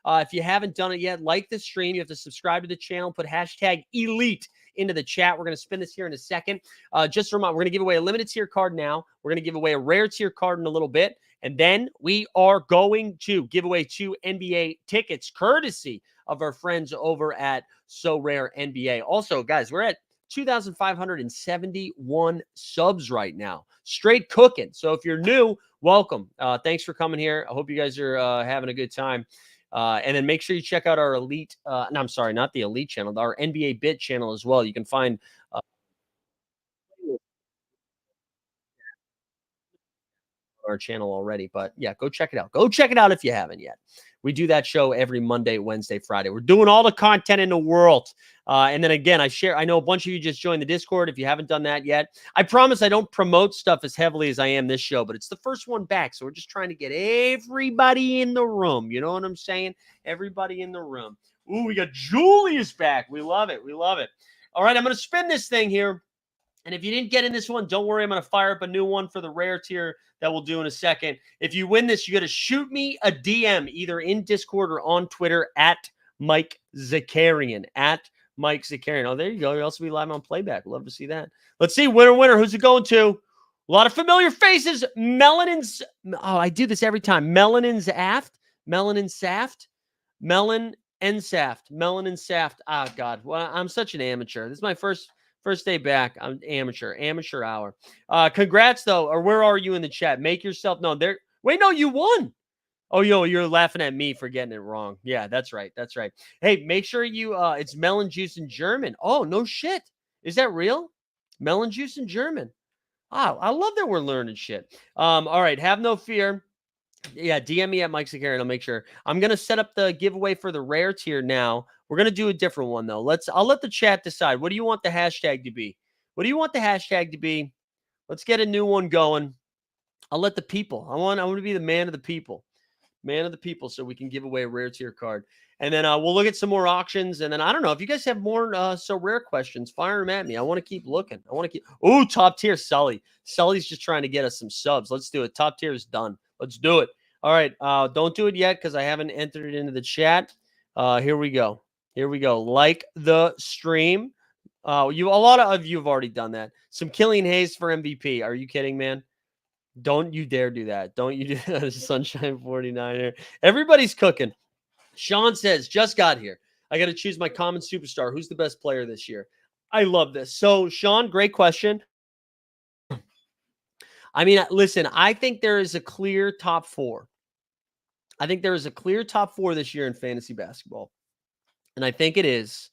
If you haven't done it yet, like the stream. You have to subscribe to the channel. Put hashtag elite into the chat. We're going to spin this here in a second. Just a reminder, we're going to give away a limited tier card now. We're going to give away a rare tier card in a little bit. And then we are going to give away 2 NBA tickets courtesy of our friends over at Sorare NBA. Also, guys, we're at 2,571 subs right now. Straight cooking. So if you're new, welcome. Thanks for coming here. I hope you guys are having a good time. And then make sure you check out our Elite. No, I'm sorry, not the Elite channel, our NBA Bit channel as well. You can find our channel already, but yeah, go check it out. Go check it out if you haven't yet. We do that show every Monday, Wednesday, Friday. We're doing all the content in the world. And then again, I know a bunch of you just joined the Discord. If you haven't done that yet, I promise I don't promote stuff as heavily as I am this show, but it's the first one back. So we're just trying to get everybody in the room. You know what I'm saying? Everybody in the room. Ooh, we got Julius back. We love it. We love it. All right, I'm going to spin this thing here. And if you didn't get in this one, don't worry. I'm going to fire up a new one for the rare tier that we'll do in a second. If you win this, you got to shoot me a DM either in Discord or on Twitter at Mike Zakarian. At Mike Zakarian. Oh, there you go. You'll also be live on playback. Love to see that. Let's see. Winner. Who's it going to? A lot of familiar faces. Melanin's. Oh, I do this every time. Melanin's Aft. Melanin Saft. Melon and Saft. Melon and Saft. Oh, God. Well, I'm such an amateur. This is my first First day back. I'm amateur hour. Congrats though. Or where are you in the chat? Make yourself known. There. Wait, no, you won. Oh, you're laughing at me for getting it wrong. Yeah, that's right. That's right. Hey, make sure you it's melon juice in German. Oh, no shit. Is that real? Melon juice in German. Wow, I love that we're learning shit. All right, have no fear. Yeah, DM me at Mike Sakarian. I'll make sure. I'm gonna set up the giveaway for the rare tier now. We're gonna do a different one though. I'll let the chat decide. What do you want the hashtag to be? What do you want the hashtag to be? Let's get a new one going. I'll let the people. I want to be the man of the people. Man of the people, so we can give away a rare tier card. And then we'll look at some more auctions. And then I don't know if you guys have more so rare questions, fire them at me. I want to keep looking. I want to keep. Oh, top tier, Sully. Sully's just trying to get us some subs. Let's do it. Top tier is done. Let's do it. All right. Don't do it yet because I haven't entered it into the chat. Here we go. Here we go. Like the stream. A lot of you have already done that. Some Killian Hayes for MVP. Are you kidding, man? Don't you dare do that. Don't you do that. Sunshine 49er. Everybody's cooking. Sean says, just got here. I got to choose my common superstar. Who's the best player this year? I love this. So, Sean, great question. I mean, listen, I think there is a clear top four. I think there is a clear top four this year in fantasy basketball. And I think it is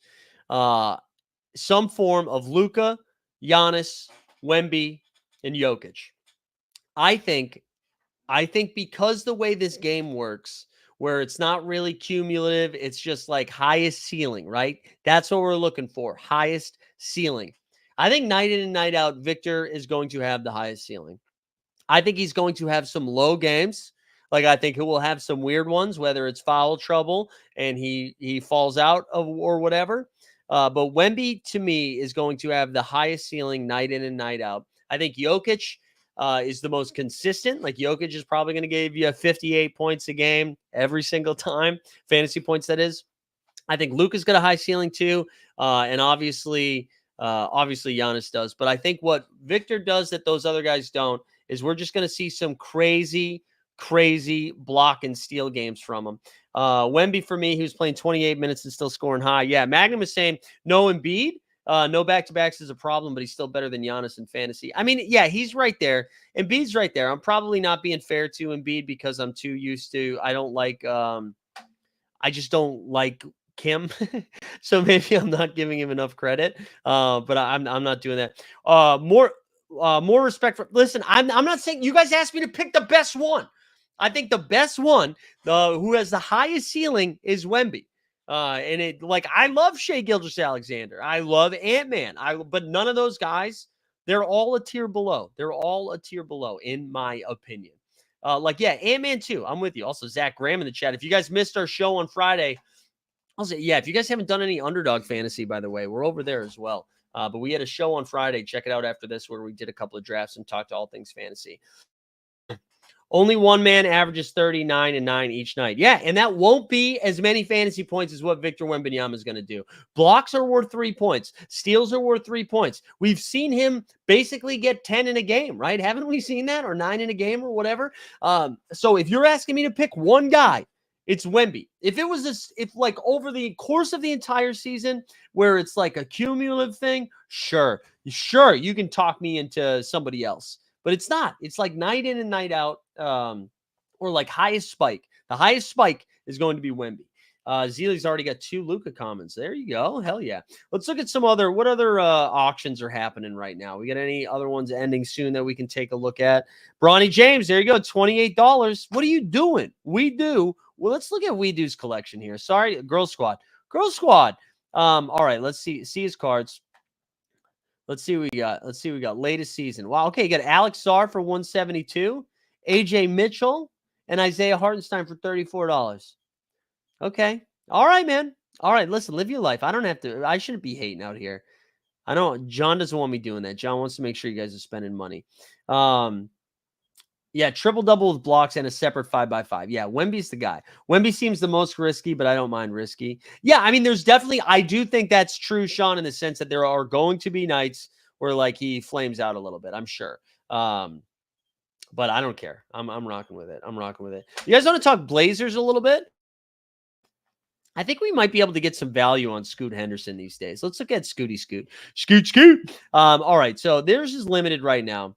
some form of Luka, Giannis, Wemby, and Jokic. I think because the way this game works, where it's not really cumulative, it's just like highest ceiling, right? That's what we're looking for, highest ceiling. I think night in and night out, Victor is going to have the highest ceiling. I think he's going to have some low games. Like I think he will have some weird ones, whether it's foul trouble and he falls out of or whatever. But Wemby, to me, is going to have the highest ceiling night in and night out. I think Jokic is the most consistent. Like Jokic is probably going to give you 58 points a game every single time. Fantasy points, that is. I think Luka's got a high ceiling too. And obviously Giannis does. But I think what Victor does that those other guys don't is we're just going to see some crazy block and steal games from him. Wemby, for me, he was playing 28 minutes and still scoring high. Yeah, Magnum is saying no Embiid. No back-to-backs is a problem, but he's still better than Giannis in fantasy. I mean, yeah, he's right there. Embiid's right there. I'm probably not being fair to Embiid because I'm too used to, I just don't like Kim. So maybe I'm not giving him enough credit. But I'm not doing that. More respect for, listen, I'm not saying, you guys asked me to pick the best one. I think the best one, who has the highest ceiling, is Wemby. And it, like, I love Shai Gilgeous-Alexander. I love Ant-Man. But none of those guys, they're all a tier below. They're all a tier below, in my opinion. Yeah, Ant-Man too. I'm with you. Also, Zach Graham in the chat. If you guys missed our show on Friday, I'll say, yeah, if you guys haven't done any underdog fantasy, by the way, we're over there as well. But we had a show on Friday. Check it out after this, where we did a couple of drafts and talked to all things fantasy. Only one man averages 39 and 9 each night. Yeah, and that won't be as many fantasy points as what Victor Wembanyama is going to do. Blocks are worth 3 points. Steals are worth 3 points. We've seen him basically get 10 in a game, right? Haven't we seen that? Or 9 in a game or whatever? So if you're asking me to pick one guy, it's Wemby. If it was if like over the course of the entire season where it's like a cumulative thing, sure, you can talk me into somebody else. But it's not. It's like night in and night out, or like highest spike. The highest spike is going to be Wemby. Zeely's already got 2 Luka comments. There you go. Hell yeah. Let's look at what other auctions are happening right now. We got any other ones ending soon that we can take a look at? Bronny James, there you go. $28. What are you doing? We do. Well, let's look at We Do's collection here. Sorry, Girl Squad. All right, let's see his cards. Let's see what we got. Latest season. Wow. Okay, you got Alex Sarr for $172, AJ Mitchell, and Isaiah Hartenstein for $34. Okay. All right, man. All right. Listen, live your life. I shouldn't be hating out here. I know John doesn't want me doing that. John wants to make sure you guys are spending money. Yeah, triple-double with blocks and a separate 5x5. Yeah, Wemby's the guy. Wemby seems the most risky, but I don't mind risky. Yeah, I mean, I do think that's true, Sean, in the sense that there are going to be nights where, like, he flames out a little bit, I'm sure. But I don't care. I'm rocking with it. You guys want to talk Blazers a little bit? I think we might be able to get some value on Scoot Henderson these days. Let's look at Scooty Scoot. Scoot. All right, so theirs is limited right now.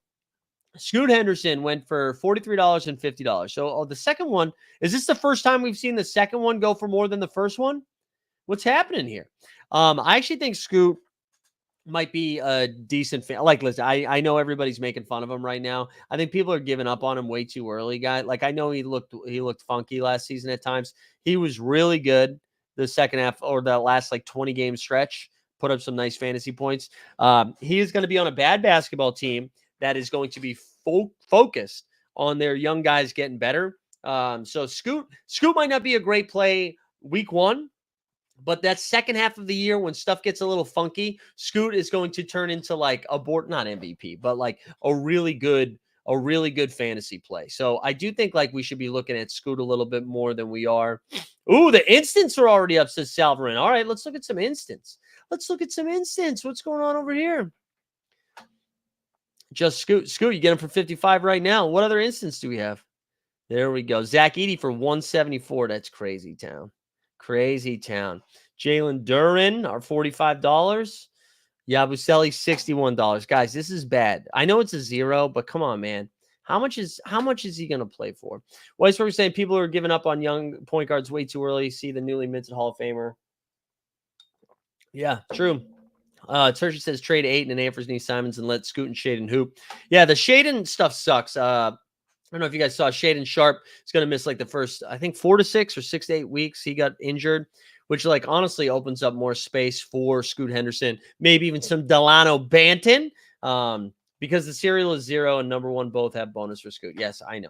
Scoot Henderson went for $43 and $50. So the second one, is this the first time we've seen the second one go for more than the first one? What's happening here? I actually think Scoot might be a decent fan. Like, listen, I know everybody's making fun of him right now. I think people are giving up on him way too early, guy. Like, I know he looked funky last season at times. He was really good the second half or the last like 20 game stretch. Put up some nice fantasy points. He is going to be on a bad basketball team that is going to be focused on their young guys getting better. So Scoot might not be a great play week one. But that second half of the year when stuff gets a little funky, Scoot is going to turn into like not MVP, but like a really good fantasy play. So I do think like we should be looking at Scoot a little bit more than we are. Ooh, the instants are already up, says Salverin. All right, let's look at some instants. What's going on over here? Just Scoot, you get him for 55 right now. What other instants do we have? There we go. Zach Edey for 174. That's crazy town. Jalen Duren, our $45. Yabusele, $61. Guys, this is bad. I know it's a zero, but come on, man. How much is he going to play for? Weisberg saying people are giving up on young point guards way too early. See the newly minted Hall of Famer. Yeah, true. Tertiary says trade Ayton and Anthony Simons and let Scoot and Shaden hoop. Yeah, the Shaden stuff sucks. I don't know if you guys saw Shaden Sharp is going to miss like the first, I think 4 to 6 or 6 to 8 weeks. He got injured, which like honestly opens up more space for Scoot Henderson, maybe even some Delano Banton, because the serial is 0 and number 1 both have bonus for Scoot. Yes, I know.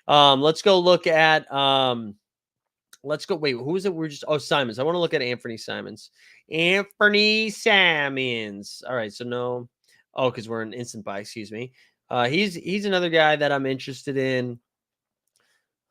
Let's go look at, wait, who is it? Simons. I want to look at Anthony Simons. All right, so no. Oh, because we're in instant buy, excuse me. He's another guy that I'm interested in.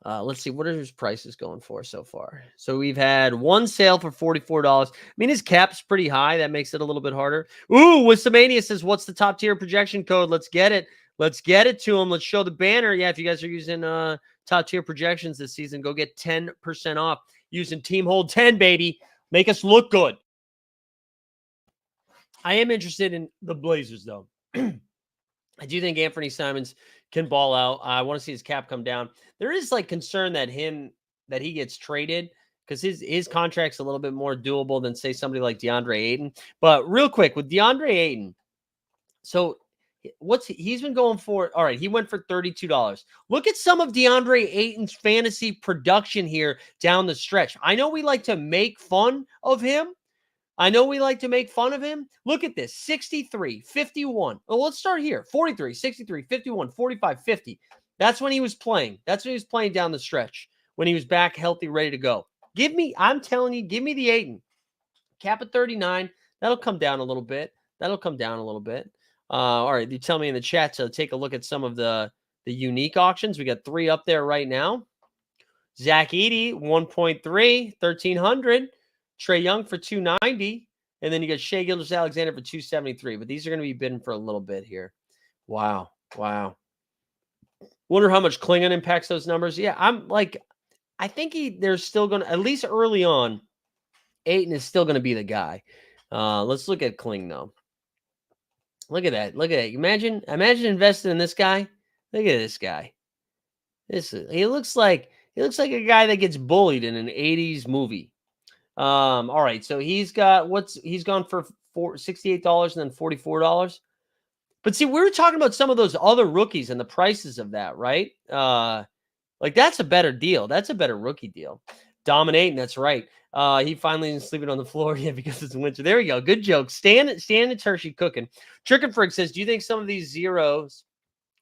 Let's see, what are his prices going for so far? So we've had one sale for $44. I mean, his cap's pretty high. That makes it a little bit harder. Ooh, Wissamania says, what's the top tier projection code? Let's get it. Let's get it to him. Let's show the banner. Yeah, if you guys are using top tier projections this season, go get 10% off using Team Hold 10, baby. Make us look good. I am interested in the Blazers, though. I do think Anthony Simons can ball out. I want to see his cap come down. There is like concern that he gets traded because his contract's a little bit more doable than say somebody like DeAndre Ayton. But real quick with DeAndre Ayton, so he's been going for? All right, he went for $32. Look at some of DeAndre Ayton's fantasy production here down the stretch. I know we like to make fun of him. Look at this. 63, 51. Well, let's start here. 43, 63, 51, 45, 50. That's when he was playing. Down the stretch when he was back healthy, ready to go. I'm telling you, give me the Ayton. Cap at 39. That'll come down a little bit. All right, you tell me in the chat to take a look at some of the unique auctions. We got 3 up there right now. Zach Edey, 1.3, 1,300. Trae Young for $290, and then you got Shai Gilgeous-Alexander for $273. But these are going to be bidding for a little bit here. Wow. Wonder how much Klingon impacts those numbers. Yeah, I think they're still going to, at least early on, Ayton is still going to be the guy. Let's look at Kling though. Look at that. Imagine investing in this guy. Look at this guy. He looks like a guy that gets bullied in an 80s movie. All right, so he's gone for $68 and then $44. But see, we were talking about some of those other rookies and the prices of that, right? Like that's a better deal. That's a better rookie deal. Dominating, that's right. He finally isn't sleeping on the floor yet because it's winter. There we go. Good joke. Stan and Hershey cooking. Trickenfrig says, do you think some of these zeros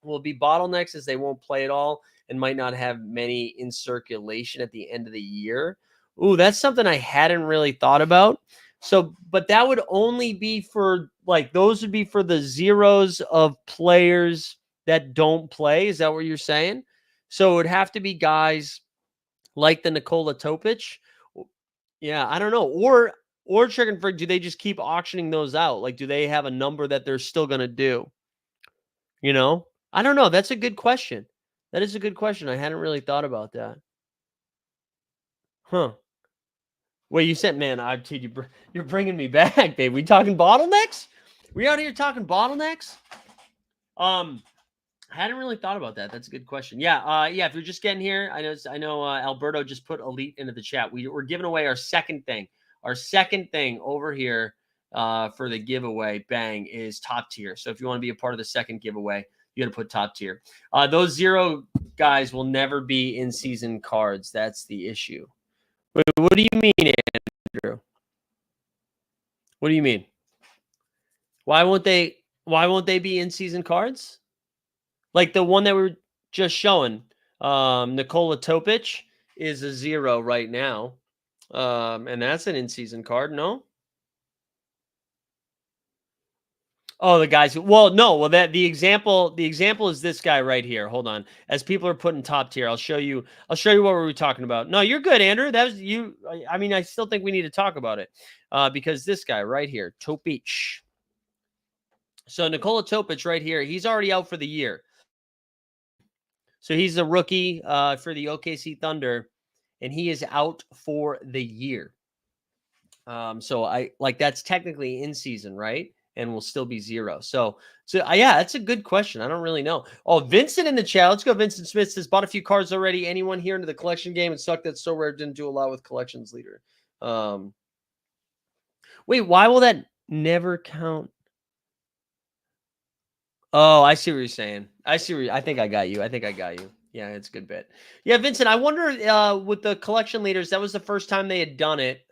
will be bottlenecks as they won't play at all and might not have many in circulation at the end of the year? Ooh, that's something I hadn't really thought about. So, but that would only be for those would be for the zeros of players that don't play. Is that what you're saying? So it would have to be guys like the Nikola Topic. Yeah, I don't know. Or Chicken Frig, do they just keep auctioning those out? Like, do they have a number that they're still going to do? I don't know. That's a good question. That is a good question. I hadn't really thought about that. Huh. Wait, you said, man, dude, you're bringing me back, babe. We talking bottlenecks? We out here talking bottlenecks? I hadn't really thought about that. That's a good question. Yeah, yeah. If you're just getting here, I know. Alberto just put elite into the chat. We're giving away our second thing. Our second thing over here for the giveaway, bang, is top tier. So if you want to be a part of the second giveaway, you got to put top tier. Those 0 guys will never be in season cards. That's the issue. Wait, what do you mean, Andrew? What do you mean? Why won't they? Why won't they be in season cards? Like the one that we were just showing, Nikola Topic is a 0 right now, and that's an in-season card. No. Oh, the guys. Well, no. Well, that the example is this guy right here. Hold on. As people are putting top tier, I'll show you what we were talking about. No, you're good, Andrew. That was you. I mean, I still think we need to talk about it because this guy right here, Topic. So Nikola Topic right here, he's already out for the year. So he's a rookie for the OKC Thunder, and he is out for the year. So that's technically in season, right? And will still be 0. So yeah, that's a good question. I don't really know. Oh, Vincent in the chat. Let's go. Vincent Smith says, bought a few cards already. Anyone here into the collection game? It sucked that So Rare didn't do a lot with collections leader. Wait, why will that never count? Oh, I see what you're saying. I think I got you. Yeah, it's a good bit. Yeah, Vincent, I wonder with the collection leaders, that was the first time they had done it.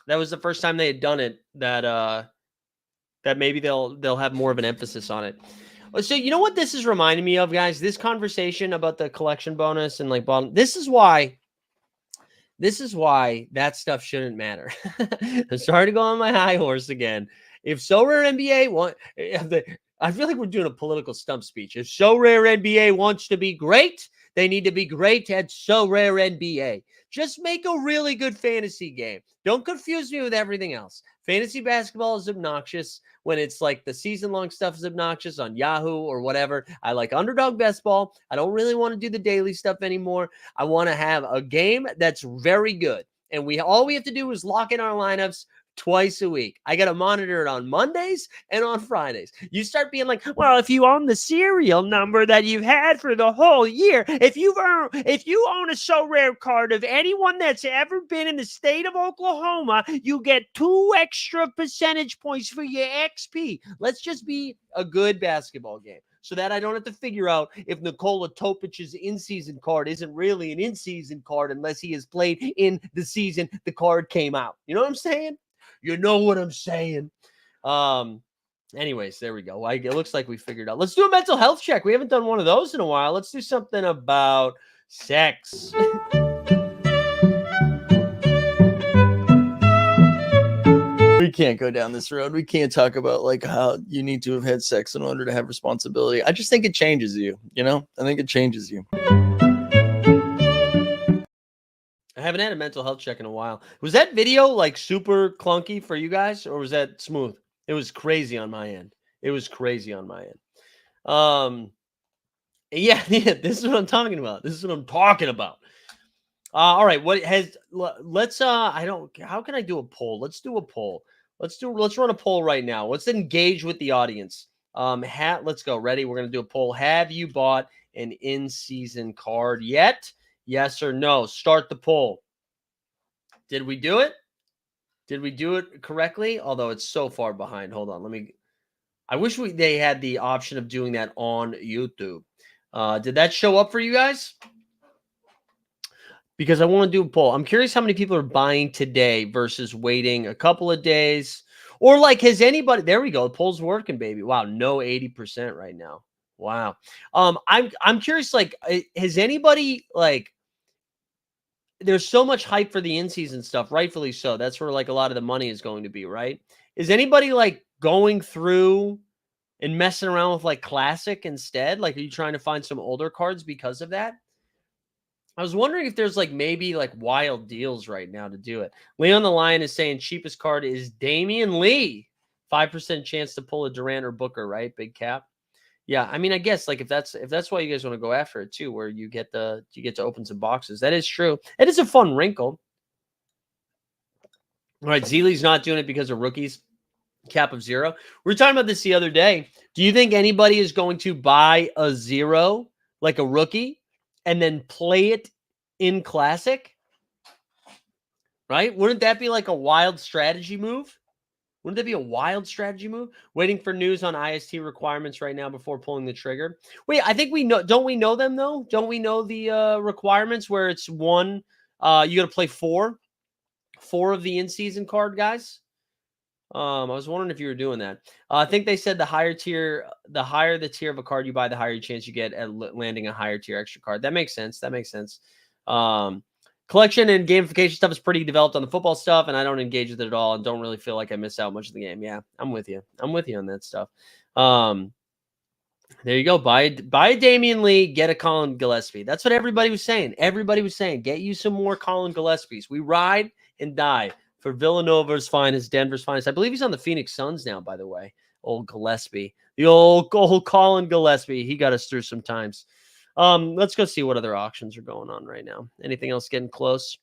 That was the first time they had done it that maybe they'll have more of an emphasis on it. So you know what this is reminding me of, guys? This conversation about the collection bonus and like bottom. This is why that stuff shouldn't matter. I'm sorry to go on my high horse again. If Sorare NBA I feel like we're doing a political stump speech. If Sorare NBA wants to be great, they need to be great at Sorare NBA. Just make a really good fantasy game. Don't confuse me with everything else. Fantasy basketball is obnoxious when it's like the season-long stuff is obnoxious on Yahoo or whatever. I like underdog best ball. I don't really want to do the daily stuff anymore. I want to have a game that's very good. And all we have to do is lock in our lineups twice a week. I got to monitor it on Mondays and on Fridays. You start being like, well, if you own the serial number that you've had for the whole year, if you own a So Rare card of anyone that's ever been in the state of Oklahoma, you get 2 extra percentage points for your XP. Let's just be a good basketball game so that I don't have to figure out if Nikola Topic's in-season card isn't really an in-season card unless he has played in the season the card came out. You know what I'm saying? You know what I'm saying? Anyways, there we go. It looks like we figured out. Let's do a mental health check. We haven't done one of those in a while. Let's do something about sex. We can't go down this road. We can't talk about like how you need to have had sex in order to have responsibility. I just think it changes you, you know? I think it changes you. I haven't had a mental health check in a while. Was that video like super clunky for you guys or was that smooth? It was crazy on my end. Yeah, this is what I'm talking about. All right, how can I do a poll? Let's do a poll. Let's run a poll right now. Let's engage with the audience. Let's go. Ready? We're going to do a poll. Have you bought an in-season card yet? Yes or no? Start the poll. Did we do it? Did we do it correctly? Although it's so far behind. Hold on. I wish they had the option of doing that on YouTube. Did that show up for you guys? Because I want to do a poll. I'm curious how many people are buying today versus waiting a couple of days. Or like, has anybody... There we go. The poll's working, baby. Wow, no 80% right now. Wow. I'm curious, like, has anybody, like... There's so much hype for the in-season stuff, rightfully so. That's where, like, a lot of the money is going to be, right? Is anybody, like, going through and messing around with, like, Classic instead? Like, are you trying to find some older cards because of that? I was wondering if there's, like, maybe, like, wild deals right now to do it. Leon the Lion is saying cheapest card is Damian Lee. 5% chance to pull a Durant or Booker, right? Big cap. Yeah, I mean, I guess like if that's why you guys want to go after it too, where you get to open some boxes. That is true. It is a fun wrinkle. All right, Zeeley's not doing it because of rookies. Cap of 0. We were talking about this the other day. Do you think anybody is going to buy a 0, like a rookie, and then play it in Classic? Right? Wouldn't that be like a wild strategy move? Wouldn't that be a wild strategy move? Waiting for news on IST requirements right now before pulling the trigger. Wait, I think we know. Don't we know them though? Don't we know the requirements where it's one? You got to play four of the in-season card guys. I was wondering if you were doing that. I think they said the higher the tier of a card you buy, the higher chance you get at landing a higher tier extra card. That makes sense. Collection and gamification stuff is pretty developed on the football stuff, and I don't engage with it at all and don't really feel like I miss out much of the game. Yeah, I'm with you. I'm with you on that stuff. There you go. Buy a Damian Lee, get a Colin Gillespie. That's what everybody was saying. Everybody was saying, get you some more Colin Gillespies. We ride and die for Villanova's finest, Denver's finest. I believe he's on the Phoenix Suns now, by the way. Old Gillespie. The old Colin Gillespie. He got us through some times. Let's go see what other auctions are going on right now. Anything else getting close?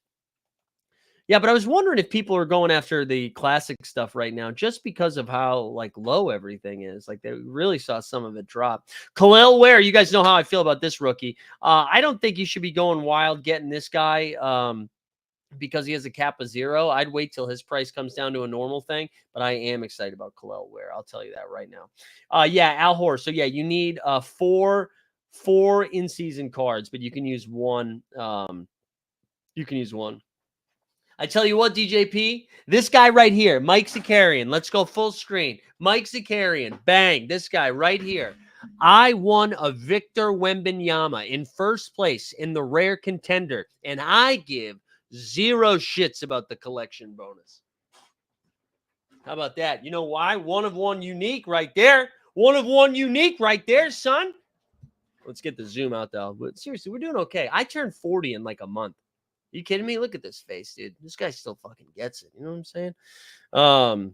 Yeah, but I was wondering if people are going after the classic stuff right now just because of how like low everything is. Like they really saw some of it drop. Khalil Ware, you guys know how I feel about this rookie. I don't think you should be going wild getting this guy because he has a cap of 0. I'd wait till his price comes down to a normal thing, but I am excited about Khalil Ware. I'll tell you that right now. Yeah, Al Horr. So yeah, you need four in-season cards, but you can use one. I tell you what, DJP, this guy right here, Mike Zakarian. Let's go full screen. Mike Zakarian, bang, this guy right here. I won a Victor Wembanyama in first place in the rare contender, and I give 0 shits about the collection bonus. How about that? You know why? 1 of 1 unique right there. 1 of 1 unique right there, son. Let's get the zoom out, though. But seriously, we're doing okay. I turned 40 in like a month. You kidding me? Look at this face, dude. This guy still fucking gets it. You know what I'm saying?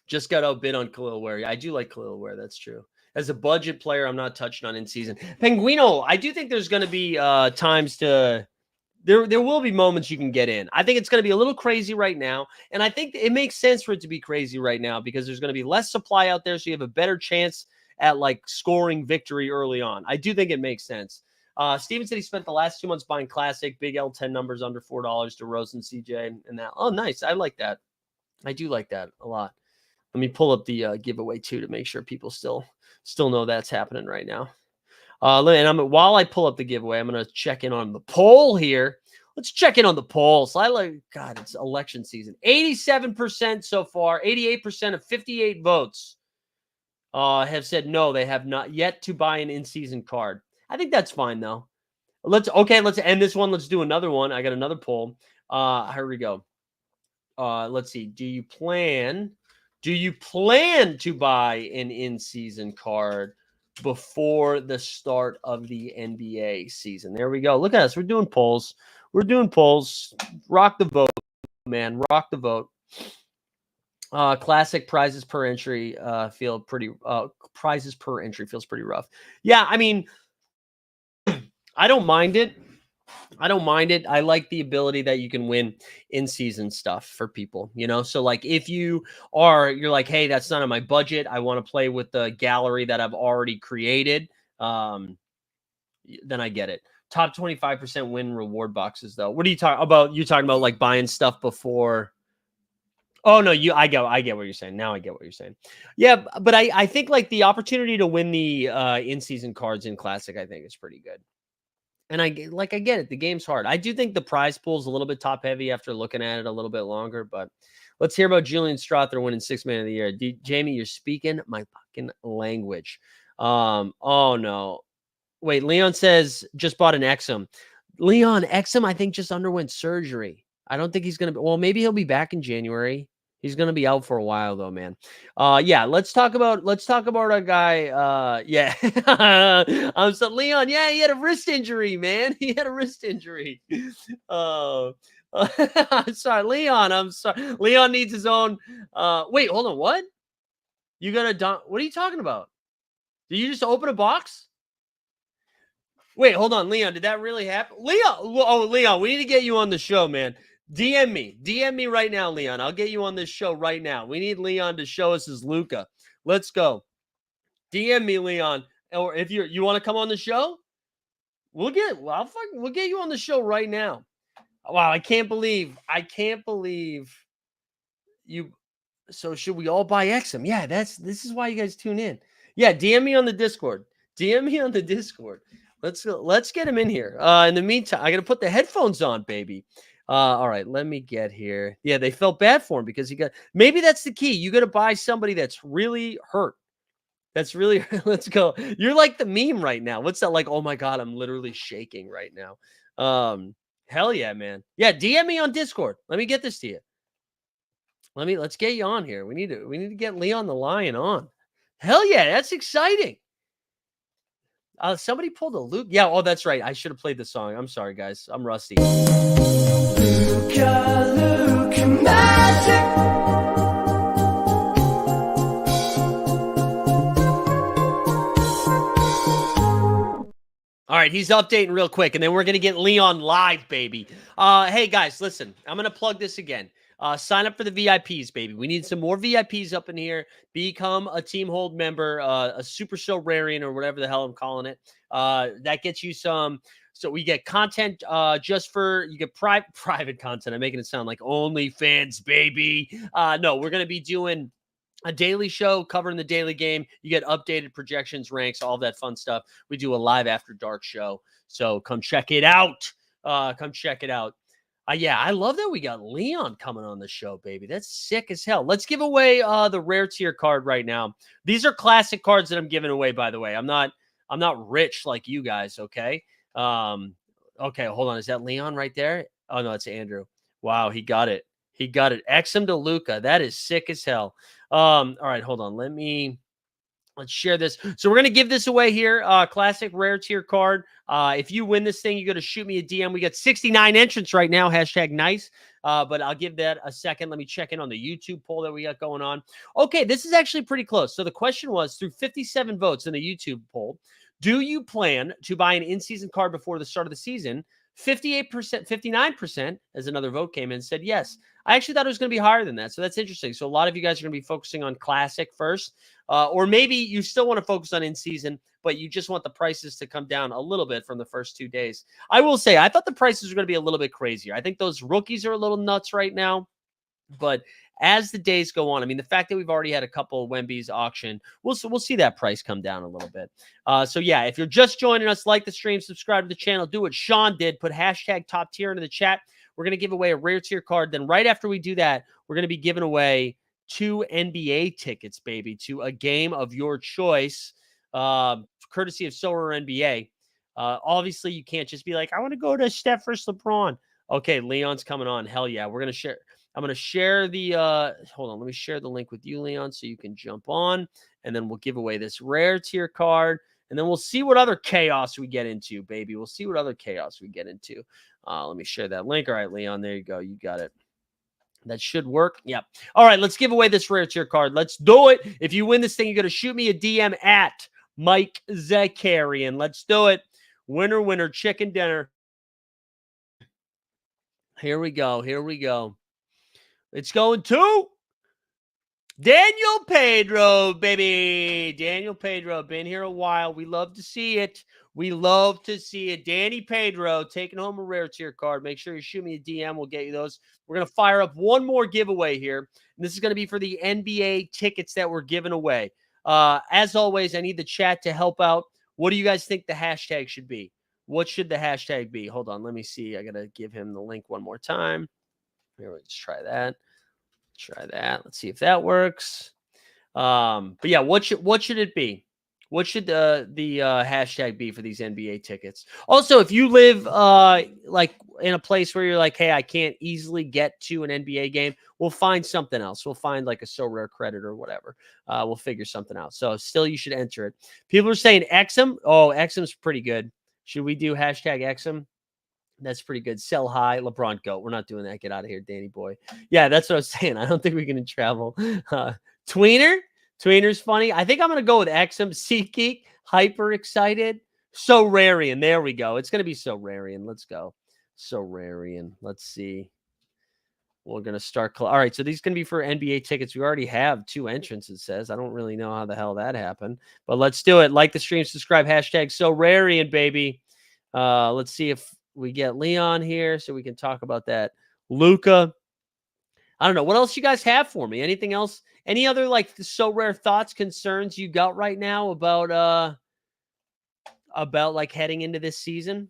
Just got outbid on Khalil Ware. I do like Khalil Ware. That's true. As a budget player, I'm not touching on in season. Penguino, I do think there's going to be times to. There will be moments you can get in. I think it's going to be a little crazy right now, and I think it makes sense for it to be crazy right now because there's going to be less supply out there, so you have a better chance at like scoring victory early on. I do think it makes sense. Steven said he spent the last 2 months buying classic Big L10 numbers under $4 DeRozan, CJ, and that. Oh, nice. I like that. I do like that a lot. Let me pull up the giveaway too to make sure people still know that's happening right now. And while I pull up the giveaway, I'm going to check in on the poll here. Let's check in on the polls. God, it's election season. 87% so far, 88% of 58 votes have said no, they have not yet to buy an in-season card. I think that's fine though. Let's end this one. Let's do another one. I got another poll. Here we go. Let's see. Do you plan to buy an in-season card before the start of the NBA season? There we go. Look at us. We're doing polls. Rock the vote, man. Rock the vote. Classic prizes per entry prizes per entry feels pretty rough. Yeah, I mean, I don't mind it. I like the ability that you can win in-season stuff for people, you know? So like if you're like, hey, that's not on my budget. I want to play with the gallery that I've already created. Then I get it. Top 25% win reward boxes though. What are you talking about? You talking about like buying stuff before? Oh no, I get what you're saying. Now I get what you're saying. Yeah, but I think like the opportunity to win the in-season cards in Classic, I think is pretty good. And I get it. The game's hard. I do think the prize pool is a little bit top heavy after looking at it a little bit longer, but let's hear about Julian Strother winning 6th man of the year. Jamie, you're speaking my fucking language. Oh no. Wait, Leon says just bought an Exum. Leon, Exum, I think just underwent surgery. I don't think he's going to be, well, maybe he'll be back in January. He's going to be out for a while though, man. Yeah, let's talk about a guy. Yeah. So Leon, yeah, he had a wrist injury, man. He had a wrist injury. I'm sorry, Leon. I'm sorry. Leon needs his own. Wait, hold on. What? You got a what are you talking about? Did you just open a box? Wait, hold on, Leon. Did that really happen? Leon, we need to get you on the show, man. DM me right now, Leon. I'll get you on this show right now. We need Leon to show us his Luca. Let's go. DM me, Leon. Or if you want to come on the show, we'll get you on the show right now. Wow, I can't believe you. So should we all buy XM? Yeah, this is why you guys tune in. Yeah, DM me on the Discord. DM me on the Discord. Let's get him in here. In the meantime, I gotta put the headphones on, baby. All right, let me get here. Yeah, they felt bad for him because maybe that's the key. You gotta buy somebody that's really hurt. That's really let's go. You're like the meme right now. What's that like? Oh my god, I'm literally shaking right now. Hell yeah, man. Yeah, DM me on Discord. Let me get this to you. Let's get you on here. We need to get Leon the Lion on. Hell yeah, that's exciting. Somebody pulled a Luke. Yeah, oh, that's right. I should have played the song. I'm sorry, guys. I'm rusty. Luca magic. All right, he's updating real quick, and then we're going to get Leon live, baby. Hey, guys, listen. I'm going to plug this again. Sign up for the VIPs, baby. We need some more VIPs up in here. Become a Team Hold member, a Super Sorarian, or whatever the hell I'm calling it. That gets you some. So we get content you get private content. I'm making it sound like OnlyFans, baby. No, we're going to be doing a daily show covering the daily game. You get updated projections, ranks, all that fun stuff. We do a live after dark show. So come check it out. Yeah, I love that we got Leon coming on the show, baby. That's sick as hell. Let's give away the rare tier card right now. These are classic cards that I'm giving away, by the way. I'm not rich like you guys, okay? Okay, hold on. Is that Leon right there? Oh no, it's Andrew. Wow, he got it. XM to Luca. That is sick as hell. All right, hold on. Let's share this. So we're going to give this away here. Classic rare tier card. If you win this thing, you got to shoot me a DM. We got 69 entrants right now. #nice. But I'll give that a second. Let me check in on the YouTube poll that we got going on. Okay, this is actually pretty close. So the question was, through 57 votes in the YouTube poll, do you plan to buy an in-season card before the start of the season? 58%, 59%, as another vote came in, said yes. I actually thought it was going to be higher than that. So that's interesting. So a lot of you guys are going to be focusing on classic first. Or maybe you still want to focus on in-season, but you just want the prices to come down a little bit from the first 2 days. I will say, I thought the prices were going to be a little bit crazier. I think those rookies are a little nuts right now. But as the days go on, I mean, the fact that we've already had a couple of Wemby's auction, we'll see that price come down a little bit. So yeah, if you're just joining us, like the stream, subscribe to the channel, do what Sean did, put #top tier into the chat. We're going to give away a rare tier card. Then right after we do that, we're going to be giving away 2 NBA tickets, baby, to a game of your choice, courtesy of Sorare NBA. Obviously, you can't just be like, I want to go to Steph versus LeBron. Okay, Leon's coming on. Hell yeah. We're going to share. I'm going to share the, hold on. Let me share the link with you, Leon, so you can jump on. And then we'll give away this rare tier card. And then we'll see what other chaos we get into, baby. We'll see what other chaos we get into. Let me share that link. All right, Leon, there you go. You got it. That should work. Yep. All right, let's give away this rare tier card. Let's do it. If you win this thing, you're going to shoot me a DM at Mike Zakarian. Let's do it. Winner, winner, chicken dinner. Here we go. It's going to Daniel Pedro, baby. Daniel Pedro, been here a while. We love to see it. Danny Pedro taking home a rare tier card. Make sure you shoot me a DM. We'll get you those. We're going to fire up one more giveaway here. And this is going to be for the NBA tickets that we're giving away. As always, I need the chat to help out. What do you guys think the hashtag should be? What should the hashtag be? Hold on. Let me see. I got to give him the link one more time. Here, let's try that. Let's see if that works. But yeah, what should it be? What should the hashtag be for these NBA tickets? Also, if you live like in a place where you're like, hey, I can't easily get to an NBA game, we'll find something else. We'll find like a So Rare credit or whatever. We'll figure something out. So still, you should enter it. People are saying XM. Oh, XM's pretty good. Should we do hashtag XM? That's pretty good. Sell high, LeBron GOAT. We're not doing that. Get out of here, Danny boy. Yeah, that's what I was saying. I don't think we're going to travel. Tweener's funny. I think I'm going to go with XM. SeatGeek, hyper excited. Sorarian. There we go. It's going to be Sorarian. Let's go. Sorarian. Let's see. We're going to start. All right. So these going to be for NBA tickets. We already have 2 entrants, it says. I don't really know how the hell that happened, but let's do it. Like the stream, subscribe, hashtag Sorare, baby. Let's see if we get Leon here so we can talk about that. Luca. I don't know. What else you guys have for me? Anything else? Any other like Sorare thoughts, concerns you got right now about like heading into this season?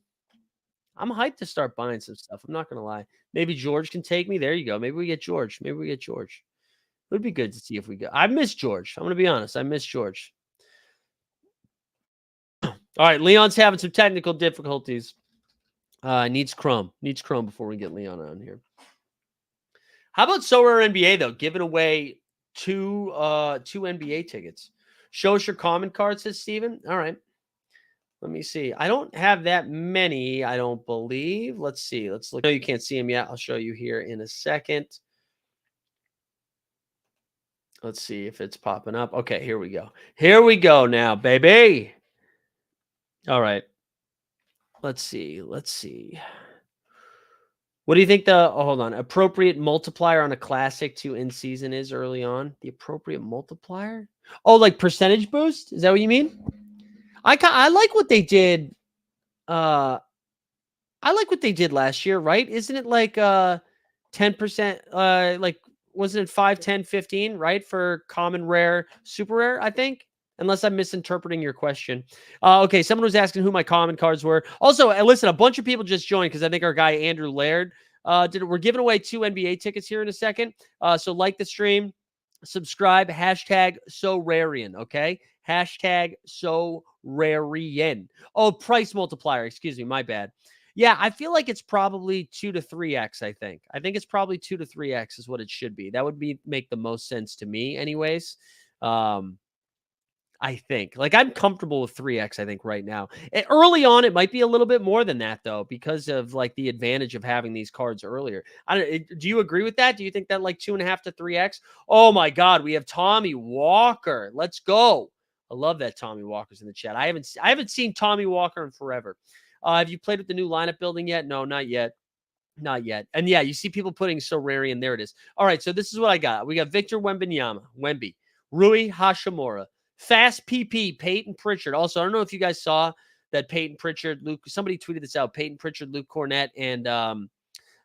I'm hyped to start buying some stuff. I'm not going to lie. Maybe George can take me. There you go. Maybe we get George. It would be good to see if we go. I miss George. I'm going to be honest. I miss George. All right. Leon's having some technical difficulties. Needs Chrome. Needs Chrome before we get Leon on here. How about Sorare NBA, though? Giving away two NBA tickets. Show us your comment card, says Steven. All right. Let me see. I don't have that many, I don't believe. Let's see. Let's look. No, you can't see them yet. I'll show you here in a second. Let's see if it's popping up. Okay, here we go. Here we go now, baby. All right. Let's see. What do you think hold on, appropriate multiplier on a classic to in season is early on? The appropriate multiplier? Oh, like percentage boost? Is that what you mean? I like what they did. I like what they did last year, right? Isn't it like 10%? Like wasn't it 5, 10, 15, right? For common, rare, super rare, I think. Unless I'm misinterpreting your question. Okay, someone was asking who my common cards were. Also, listen, a bunch of people just joined because I think our guy Andrew Laird we're giving away 2 NBA tickets here in a second. So like the stream, subscribe, hashtag Sorarian, okay? Hashtag Sorarian. Oh, price multiplier. Excuse me. My bad. Yeah, I feel like it's probably 2 to 3x, I think. I think it's probably 2 to 3x is what it should be. That would make the most sense to me anyways. I think. Like, I'm comfortable with 3x, I think, right now. Early on, it might be a little bit more than that, though, because of, like, the advantage of having these cards earlier. Do you agree with that? Do you think that, like, 2.5 to 3x? Oh, my God, we have Tommy Walker. Let's go. I love that Tommy Walker's in the chat. I haven't seen Tommy Walker in forever. Have you played with the new lineup building yet? No, not yet. Not yet. And, yeah, you see people putting Sorare, and there it is. All right, so this is what I got. We got Victor Wemby, Rui Hashimura, Fast PP, Peyton Pritchard. Also, I don't know if you guys saw that Peyton Pritchard, somebody tweeted this out. Peyton Pritchard, Luke Cornett, and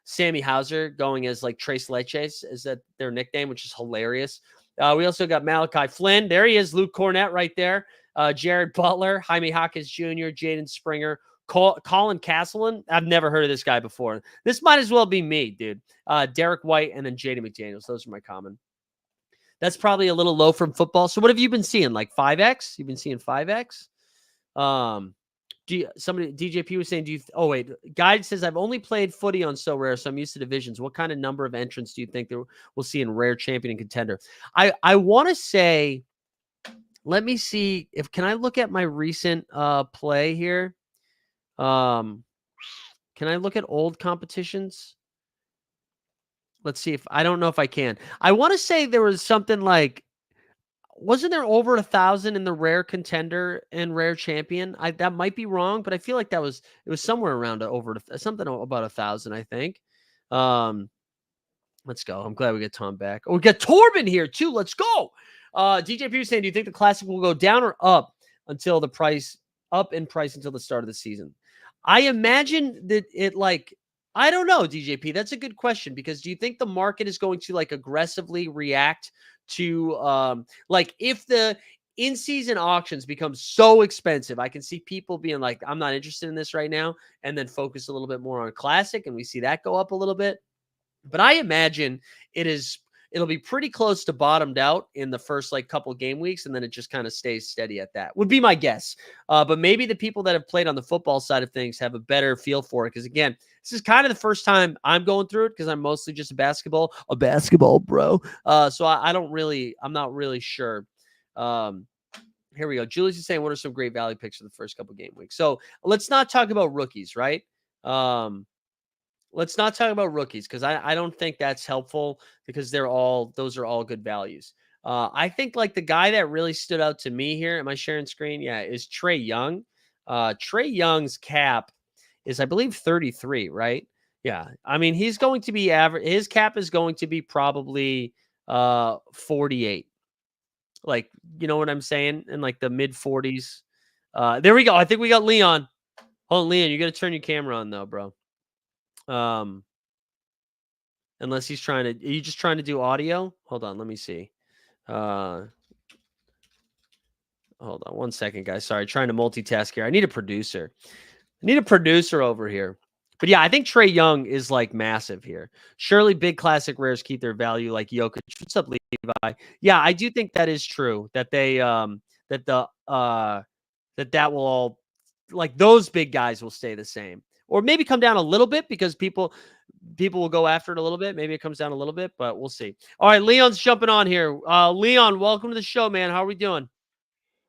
Sammy Hauser going as like Trace Leches. Is that their nickname, which is hilarious. We also got Malachi Flynn. There he is, Luke Cornett right there. Jared Butler, Jaime Hawkins Jr., Jaden Springer, Colin Castleton. I've never heard of this guy before. This might as well be me, dude. Derek White, and then Jaden McDaniels. Those are my common. That's probably a little low from football. So what have you been seeing? Like 5x? You've been seeing 5x? DJP was saying, Guide says, I've only played footy on So Rare, so I'm used to divisions. What kind of number of entrants do you think we'll see in rare, champion, and contender? I want to say, let me see can I look at my recent play here? Can I look at old competitions? Let's see I don't know if I can. I want to say there was something like, wasn't there over 1,000 in the rare contender and rare champion? That might be wrong, but I feel like it was somewhere around something about 1,000, I think. Let's go. I'm glad we get Tom back. Oh, we got Torben here too. Let's go. DJ P was saying, do you think the classic will go down or up until the price until the start of the season? I imagine that I don't know, DJP. That's a good question, because do you think the market is going to like aggressively react to if the in-season auctions become so expensive? I can see people being like, I'm not interested in this right now, and then focus a little bit more on classic, and we see that go up a little bit. But I imagine it'll be pretty close to bottomed out in the first couple game weeks, and then it just kind of stays steady at that, would be my guess. But maybe the people that have played on the football side of things have a better feel for it, because again, this is kind of the first time I'm going through it, because I'm mostly just a basketball bro. So I'm not really sure. Here we go. Julius is saying, what are some great value picks for the first couple game weeks? So let's not talk about rookies, right? Let's not talk about rookies, because I don't think that's helpful, because those are all good values. I think the guy that really stood out to me here, am I sharing screen? Yeah, is Trae Young. Trae Young's cap is, I believe, 33, right? Yeah. I mean, he's going to be average. His cap is going to be probably 48. Like, you know what I'm saying? In like the mid 40s. There we go. I think we got Leon. Hold on, Leon, you got to turn your camera on though, bro. Unless he's trying to, are you just trying to do audio? Hold on, let me see. Hold on one second, guys. Sorry, trying to multitask here. I need a producer. I need a producer over here. But yeah, I think Trae Young is like massive here. Surely big classic rares keep their value like Jokic. What's up, Levi? Yeah, I do think that is true. That they that the that will all, like, those big guys will stay the same. Or maybe come down a little bit because people will go after it a little bit. Maybe it comes down a little bit, but we'll see. All right, Leon's jumping on here. Leon, welcome to the show, man. How are we doing?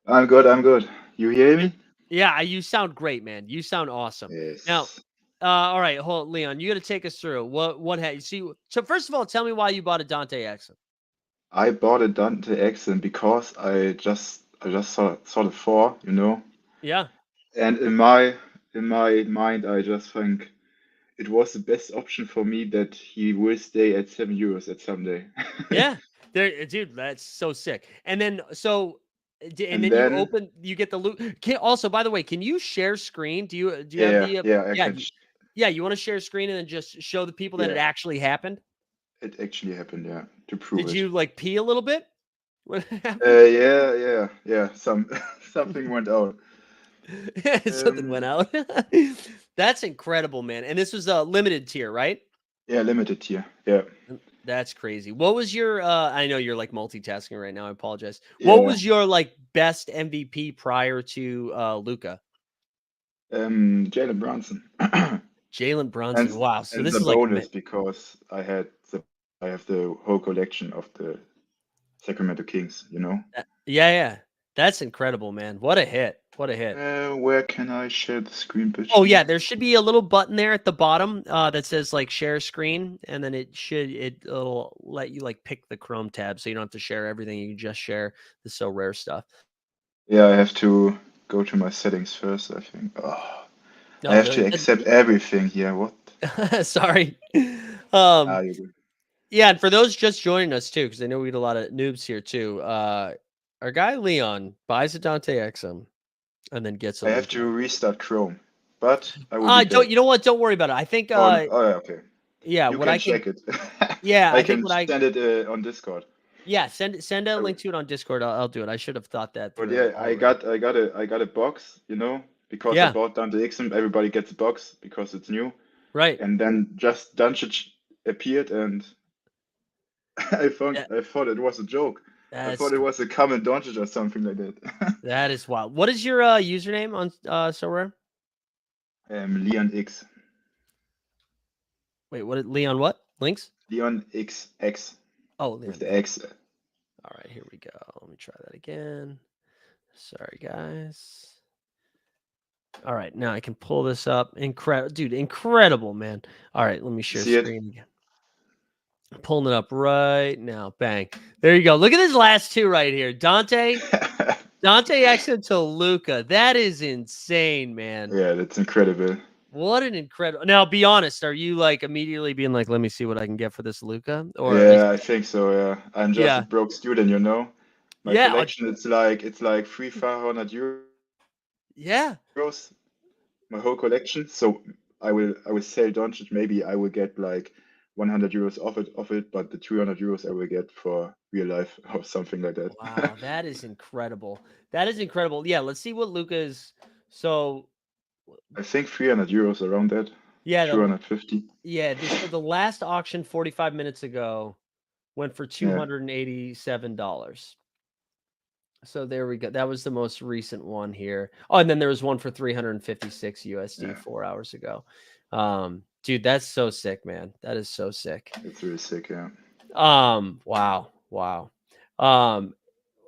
I'm good. I'm good. You hear me? Yeah, you sound great, man. You sound awesome. Now, Yes. all right, hold on, Leon. You got to take us through what had you see. So first of all, tell me why you bought a Dante Exum. I bought a Dante Exum because I just saw the 4, you know. Yeah, And in my mind, I just think it was the best option for me that he will stay at €7 at some day. yeah. There, dude, that's so sick. And then and And then then you get the loot. Also, by the way, can you share screen? Do you have yeah, the yeah, I yeah, can. yeah, you want to share screen and then just show the people that it Yeah, actually happened? it actually happened. Yeah, to prove Did it. you like pee a little bit? What happened? Yeah. Something went out. Something went Um, out. That's incredible, man. And this was a limited tier, right? yeah, limited here. Yeah, That's crazy. What was your I know you're like multitasking right now. I apologize. What yeah. was your like best MVP prior to Luca? Jalen Brunson. Jalen And Brunson. Wow. So and this the is like bonus because I have the whole collection of the Sacramento Kings, you know. yeah. That's incredible, man. What a hit. What a hit. Where can I share the screen, Oh bitch? yeah, there should be a little button there at the bottom that says like share screen, and then it'll let you like pick the Chrome tab, so you don't have to share everything. You can just share the so rare stuff. Yeah, I have to go to my settings first, I think. Oh, I No, have to accept everything here. What? sorry. Ah, Um, you're good. yeah, and for those just joining us too, because I know we get a lot of noobs here too. Our guy Leon buys a Dante Exum and then gets a I have Luka. to restart Chrome, but I will be Don't back. you know what? Don't worry about it. I think Oh, yeah, okay. yeah, You what can I can check it. yeah, I I think can what I send it on Discord. yeah, send a I will. link to it on Discord. I'll do it. I should have thought that But through yeah, already. I got a box, you know, because I Yeah, bought Dante Exum. Everybody gets a box because it's new. right. And then just Doncic appeared, and Yeah, I thought it was a joke. I that's thought it was a common Doncic or something like that. that is wild. What is your username on Sorare? Leon X, Wait, Leon what? Links? Leon XX Oh, with Leon. the X. All right, here we go. Let me try that again. Sorry, guys. All right, now I can pull this up. Incredible, dude, incredible, man. All right, let me You share see it? screen again. I'm pulling it up right now. Bang. There you go. Look at this last two right here. Dante Exum to Luca. That is insane, man. Yeah, that's incredible. What an incredible. Now, be honest. Are you like immediately being like, let me see what I can get for this Luca? Or is Yeah, I think so. Yeah, I'm just a yeah, broke student, you know. My yeah, collection, it's like 300 yeah. euros. My whole collection. So I will sell Doncic. Maybe I will get like 100 euros off it, but the 200 euros I will get for real life or something like that. Wow, that is incredible. That is incredible. Yeah, let's see what Luca is. So I think 300 euros around that. yeah, 250. so the last auction 45 minutes ago went for Yeah, $287. So there we go. That was the most recent one here. Oh, and then there was one for 356 USD yeah, 4 hours ago. Dude, that's so sick, man. That is so sick. it's really sick. Yeah. Wow.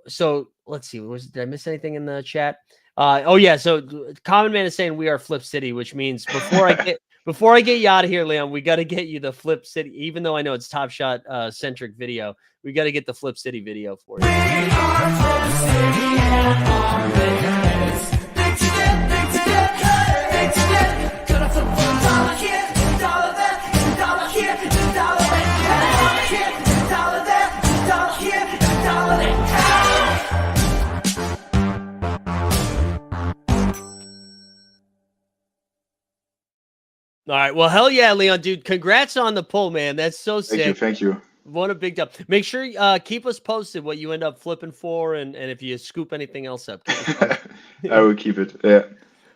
So let's see. Did I miss anything in the chat? Oh yeah. So Common Man is saying we are Flip City, which means before I get you out of here, Leon, we got to get you the Flip City. Even though I know it's Top Shot centric video, we got to get the Flip City video for you. We are Flip City and on business. Big to get, cut, big to get. Gonna flip $1 here, $1 there. All right. Well, hell yeah, Leon, dude. Congrats on the pull, man. That's so sick. Thank you. What a big dub. Make sure keep us posted what you end up flipping for, and if you scoop anything else up. I will keep it. Yeah.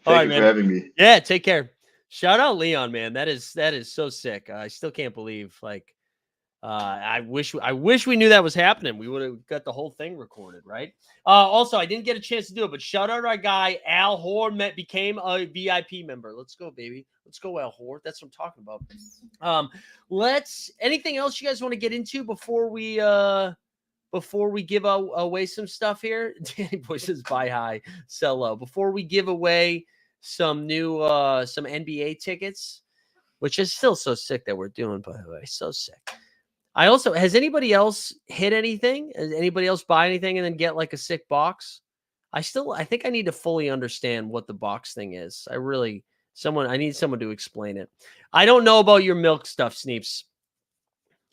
All right, Thank you man. for having me. Yeah, take care. Shout out Leon, man. That is so sick. I still can't believe I wish we knew that was happening. We would have got the whole thing recorded, right? Also, I didn't get a chance to do it, but shout out our guy Al Hoare became a VIP member. Let's go, baby. Let's go, Al Hoare. That's what I'm talking about. Anything else you guys want to get into before we give away some stuff here? Danny Boy says buy high, sell low. Before we give away some new some NBA tickets, which is still so sick that we're doing, by the way. So sick. Has anybody else hit anything? Has anybody else buy anything and then get like a sick box? I think I need to fully understand what the box thing is. I need someone to explain it. I don't know about your milk stuff, Sneeps.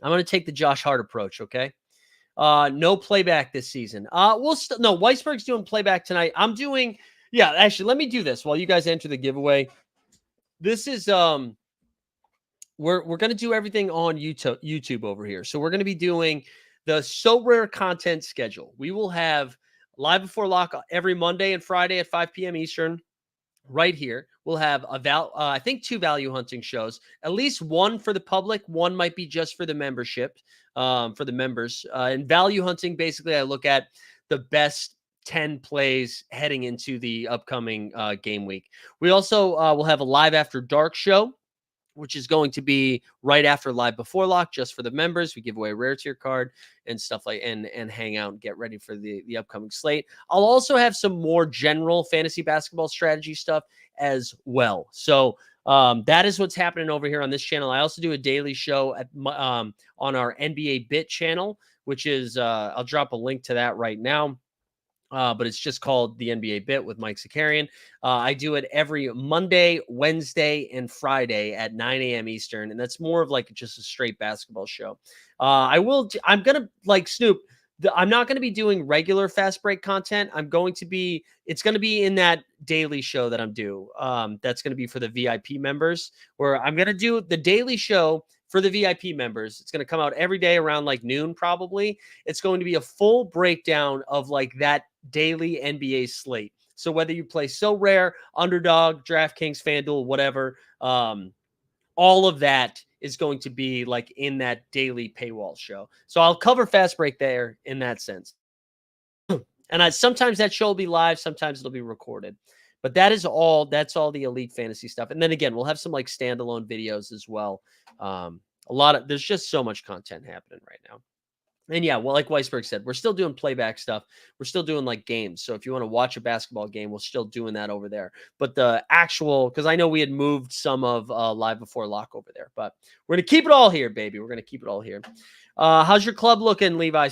I'm going to take the Josh Hart approach. Okay. No playback this season. Weisberg's doing playback tonight. Actually, let me do this while you guys enter the giveaway. This is, we're going to do everything on YouTube over here. So we're going to be doing the So Rare content schedule. We will have Live Before Lock every Monday and Friday at 5 p.m. Eastern right here. We'll have I think 2 value hunting shows, at least one for the public. One might be just for the membership, for the members. And value hunting, basically, I look at the best 10 plays heading into the upcoming game week. We also will have a Live After Dark show, which is going to be right after Live Before Lock, just for the members. We give away a rare tier card and stuff and hang out and get ready for the upcoming slate. I'll also have some more general fantasy basketball strategy stuff as well. So that is what's happening over here on this channel. I also do a daily show on our NBA Bit channel, which is I'll drop a link to that right now. But it's just called the NBA Bit with Mike Zakarian. I do it every Monday, Wednesday, and Friday at 9 a.m. Eastern, and that's more of like just a straight basketball show. I'm gonna like Snoop. I'm not going to be doing regular fast break content. It's going to be in that daily show that I'm due. That's going to be for the VIP members, where I'm going to do the daily show for the VIP members. It's going to come out every day around like noon, probably. It's going to be a full breakdown of like that daily NBA slate. So whether you play So Rare, Underdog, DraftKings, FanDuel, whatever, all of that is going to be like in that daily paywall show. So I'll cover fast break there in that sense. And sometimes that show will be live, sometimes it'll be recorded. But that's all the elite fantasy stuff. And then again, we'll have some like standalone videos as well. There's just so much content happening right now. And yeah, well, like Weisberg said, we're still doing playback stuff. We're still doing like games. So if you want to watch a basketball game, we're still doing that over there. But the actual, because I know we had moved some of Live Before Lock over there, but we're going to keep it all here, baby. We're going to keep it all here. How's your club looking, Levi?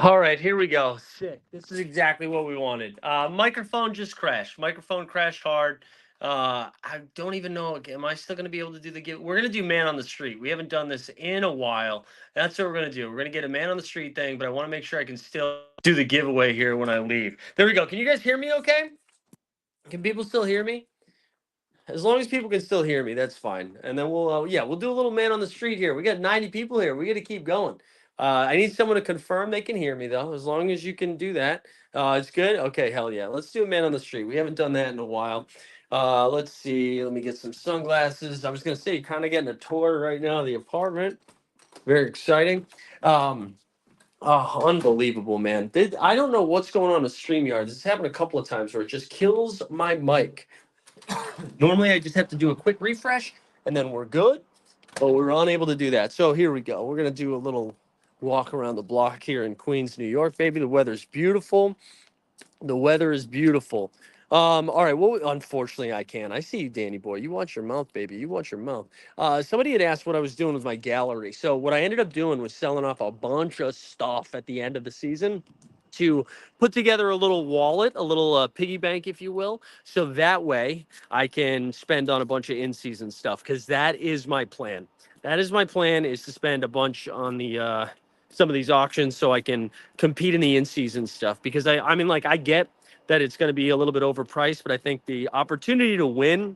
All right, here we go. Sick. This is exactly what we wanted. Microphone just crashed. Microphone crashed hard. I don't even know. Am I still going to be able to do the give? We're going to do man on the street. We haven't done this in a while. That's what we're going to do. We're going to get a man on the street thing, but I want to make sure I can still do the giveaway here when I leave. There we go. Can you guys hear me okay? Can people still hear me? As long as people can still hear me, that's fine. And then we'll do a little man on the street here. We got 90 people here. We got to keep going. I need someone to confirm they can hear me though. As long as you can do that, it's good. Okay, hell yeah. Let's do a man on the street. We haven't done that in a while. Let's see. Let me get some sunglasses. I was gonna say, kind of getting a tour right now of the apartment. Very exciting. Oh, unbelievable, man. I don't know what's going on with StreamYard. This has happened a couple of times where it just kills my mic. Normally, I just have to do a quick refresh and then we're good, but we're unable to do that. So here we go. We're going to do a little walk around the block here in Queens, New York, baby. The weather's beautiful. The weather is beautiful. All right. Well, unfortunately, I can't. I see you, Danny boy. You watch your mouth, baby. You watch your mouth. Somebody had asked what I was doing with my gallery. So what I ended up doing was selling off a bunch of stuff at the end of the season to put together a little wallet, a little piggy bank, if you will. So that way I can spend on a bunch of in-season stuff because that is my plan. That is my plan, is to spend a bunch on the some of these auctions so I can compete in the in-season stuff. Because I mean, like, I get that it's going to be a little bit overpriced, but I think the opportunity to win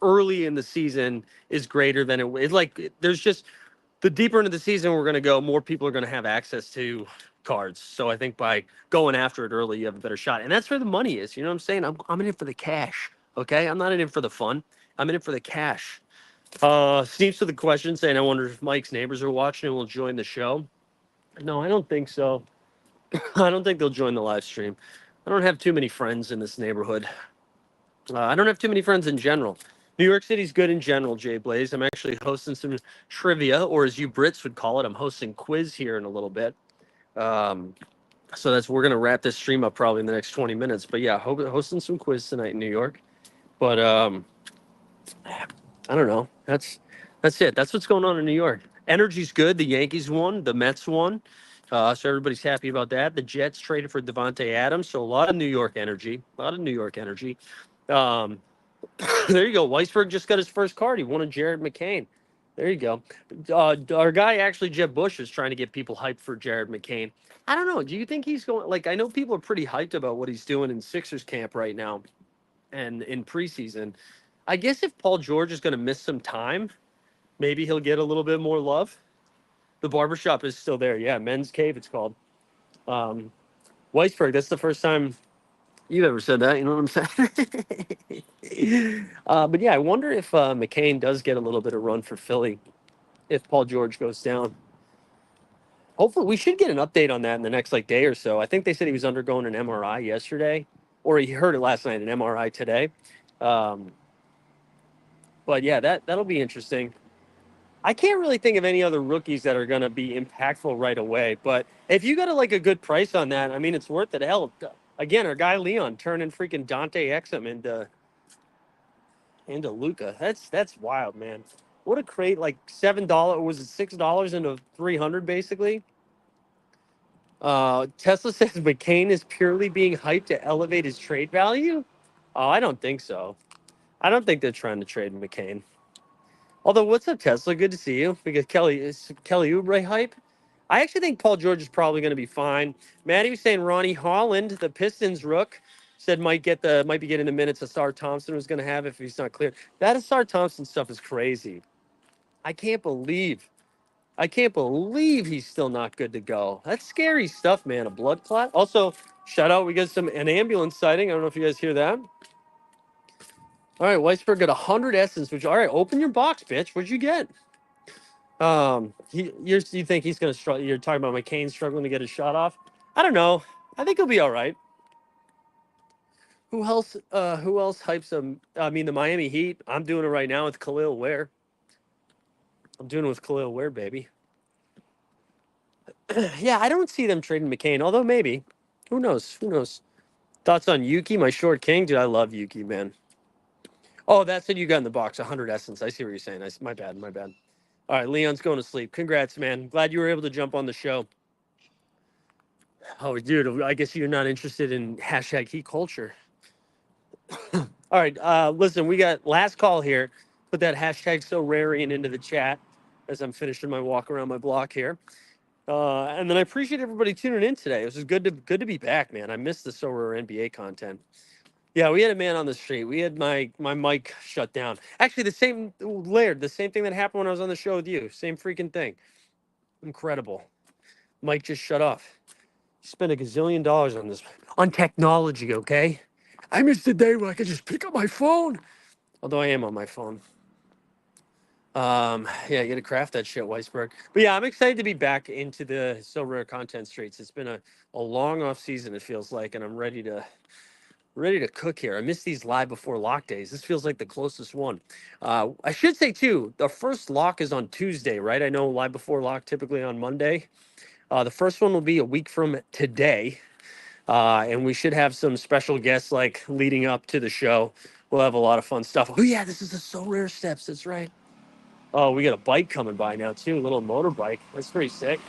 early in the season is greater than it's like there's just the deeper into the season we're going to go, more people are going to have access to cards. So I think by going after it early, you have a better shot. And that's where the money is. You know what I'm saying? I'm in it for the cash. Okay. I'm not in it for the fun. I'm in it for the cash. Sneeps with a question saying, I wonder if Mike's neighbors are watching and will join the show. No, I don't think so. I don't think they'll join the live stream. I don't have too many friends in this neighborhood. I don't have too many friends in general. New York City's good in general, Jay Blaze. I'm actually hosting some trivia, or as you Brits would call it, I'm hosting quiz here in a little bit. So we're gonna wrap this stream up probably in the next 20 minutes. But yeah, hosting some quiz tonight in New York. But I don't know. That's it. That's what's going on in New York. Energy's good. The Yankees won. The Mets won. So everybody's happy about that. The Jets traded for Devontae Adams. So a lot of New York energy. A lot of New York energy. Um, there you go. Weisberg just got his first card. He won a Jared McCain. There you go. Our guy, actually, Jeb Bush, is trying to get people hyped for Jared McCain. I don't know. Do you think he's going? Like, I know people are pretty hyped about what he's doing in Sixers camp right now and in preseason. I guess if Paul George is going to miss some time, maybe he'll get a little bit more love. The barbershop is still there. Yeah, Men's Cave, it's called. Weisberg, that's the first time you've ever said that. You know what I'm saying? But yeah, I wonder if McCain does get a little bit of run for Philly if Paul George goes down. Hopefully, we should get an update on that in the next day or so. I think they said he was undergoing an MRI yesterday, or he heard it last night, an MRI today. But yeah, that'll be interesting. I can't really think of any other rookies that are going to be impactful right away. But if you got a good price on that, I mean, it's worth it. Hell, again, our guy Leon turning freaking Dante Exum into Luca. That's wild, man. What a crate! Like $7, was it $6 into 300 basically? Tesla says McCain is purely being hyped to elevate his trade value. Oh, I don't think so. I don't think they're trying to trade McCain. Although, what's up, Tesla? Good to see you. Because Kelly Oubre hype. I actually think Paul George is probably going to be fine. Maddie was saying Ronnie Holland, the Pistons rook, said might be getting the minutes Asar Thompson was going to have if he's not clear. That Asar Thompson stuff is crazy. I can't believe he's still not good to go. That's scary stuff, man. A blood clot. Also, shout out, we got an ambulance sighting. I don't know if you guys hear that. All right, Weisberg got 100 essence. All right, open your box, bitch. What'd you get? You think he's gonna struggle? You're talking about McCain struggling to get his shot off. I don't know. I think he'll be all right. Who else? Who else hypes him? I mean, the Miami Heat. I'm doing it right now with Khalil Ware. I'm doing it with Khalil Ware, baby. Yeah, I don't see them trading McCain. Although maybe. Who knows? Who knows? Thoughts on Yuki, my short king? Dude, I love Yuki, man. Oh, that's what you got in the box. 100 essence. I see what you're saying. My bad. My bad. All right, Leon's going to sleep. Congrats, man. Glad you were able to jump on the show. Oh, dude, I guess you're not interested in hashtag heat culture. All right, listen, we got last call here. Put that hashtag Sorarian into the chat as I'm finishing my walk around my block here. And then I appreciate everybody tuning in today. This is good to be back, man. I missed the Sorare NBA content. Yeah, we had a man on the street. We had my mic shut down. Actually, the same Laird, the same thing that happened when I was on the show with you. Same freaking thing. Incredible. Mic just shut off. Spent $1 gazillion on technology, okay? I miss the day where I could just pick up my phone. Although I am on my phone. Yeah, you got to craft that shit, Weisberg. But yeah, I'm excited to be back into the So Rare content streets. It's been a long off season, it feels like, and I'm ready to cook here. I miss these live before lock days. This feels like the closest one. I should say too, the first lock is on Tuesday, right? I know live before lock typically on Monday. The first one will be a week from today. And we should have some special guests like leading up to the show. We'll have a lot of fun stuff. Oh yeah, this is the So Rare Steps. That's right. Oh, we got a bike coming by now too, a little motorbike. That's pretty sick.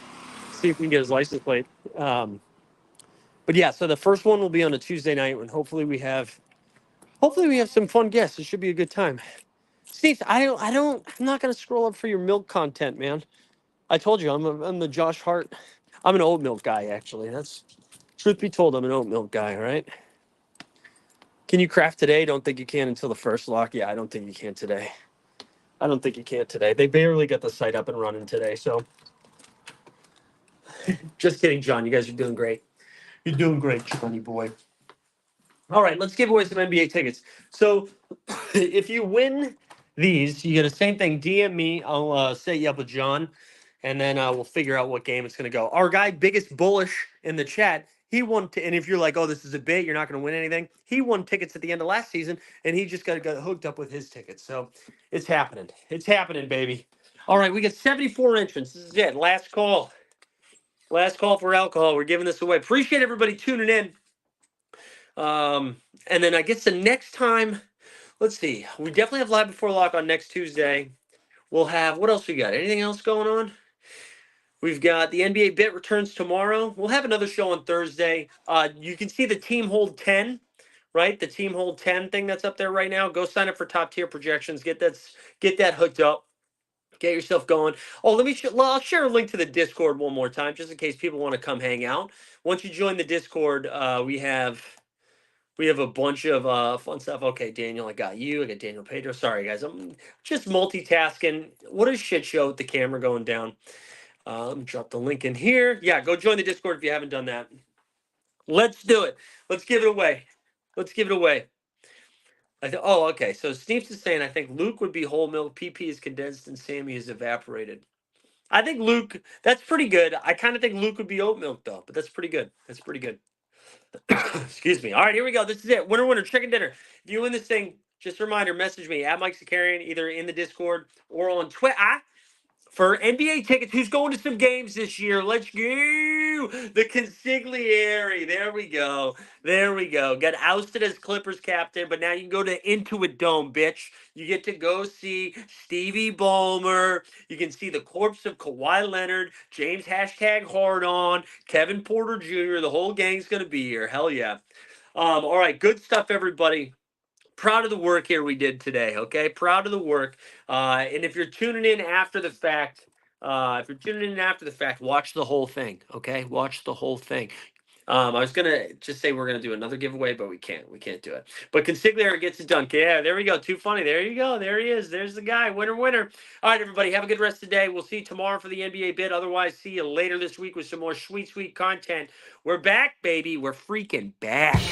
See if we can get his license plate. But yeah, so the first one will be on a Tuesday night, and hopefully we have some fun guests. It should be a good time. Steve, I'm not gonna scroll up for your milk content, man. I told you I'm the Josh Hart. I'm an oat milk guy, actually. That's truth be told, I'm an oat milk guy. All right. Can you craft today? Don't think you can until the first lock. Yeah, I don't think you can today. I don't think you can today. They barely got the site up and running today. So just kidding, John. You guys are doing great. You're doing great, Johnny boy. All right, let's give away some NBA tickets. So if you win these, you get the same thing. DM me. I'll set you up with John, and then we'll figure out what game it's going to go. Our guy, Biggest Bullish in the chat, he won. And if you're like, oh, this is a bit, you're not going to win anything. He won tickets at the end of last season, and he just got hooked up with his tickets. So it's happening. It's happening, baby. All right, we got 74 entrants. This is it. Last call. Last call for alcohol. We're giving this away. Appreciate everybody tuning in. And then I guess the next time, let's see. We definitely have live before lock on next Tuesday. We'll have, what else we got? Anything else going on? We've got the NBA bit returns tomorrow. We'll have another show on Thursday. You can see the Team Hold 10, right? The Team Hold 10 thing that's up there right now. Go sign up for top tier projections. Get that hooked up. Get yourself going. Oh, I'll share a link to the Discord one more time, just in case people want to come hang out. Once you join the Discord, we have a bunch of fun stuff. Okay, Daniel, I got you. I got Daniel Pedro. Sorry, guys. I'm just multitasking. What a shit show with the camera going down. Drop the link in here. Yeah, go join the Discord if you haven't done that. Let's do it. Let's give it away. Let's give it away. Oh, okay. So Steve's is saying, I think Luke would be whole milk, PP is condensed, and Sammy is evaporated. I think Luke, that's pretty good. I kind of think Luke would be oat milk, though, but that's pretty good. That's pretty good. Excuse me. All right, here we go. This is it. Winner, chicken dinner. If you win this thing, just a reminder, message me at Mike Zakarian, either in the Discord or on Twitter. For NBA tickets, who's going to some games this year? Let's go. The consigliere. There we go. There we go. Got ousted as Clippers captain, but now you can go to Intuit Dome, bitch. You get to go see Stevie Ballmer. You can see the corpse of Kawhi Leonard, James #Hardon, Kevin Porter Jr. The whole gang's going to be here. Hell yeah. All right, good stuff, everybody. Proud of the work here we did today, okay? Proud of the work. And if you're tuning in after the fact, watch the whole thing, okay? Watch the whole thing. I was gonna just say we're gonna do another giveaway, but we can't. We can't do it. But Consigliere gets it done. Yeah, there we go. Too funny. There you go. There he is. There's the guy. Winner. All right, everybody. Have a good rest of the day. We'll see you tomorrow for the NBA bit. Otherwise, see you later this week with some more sweet content. We're back, baby. We're freaking back.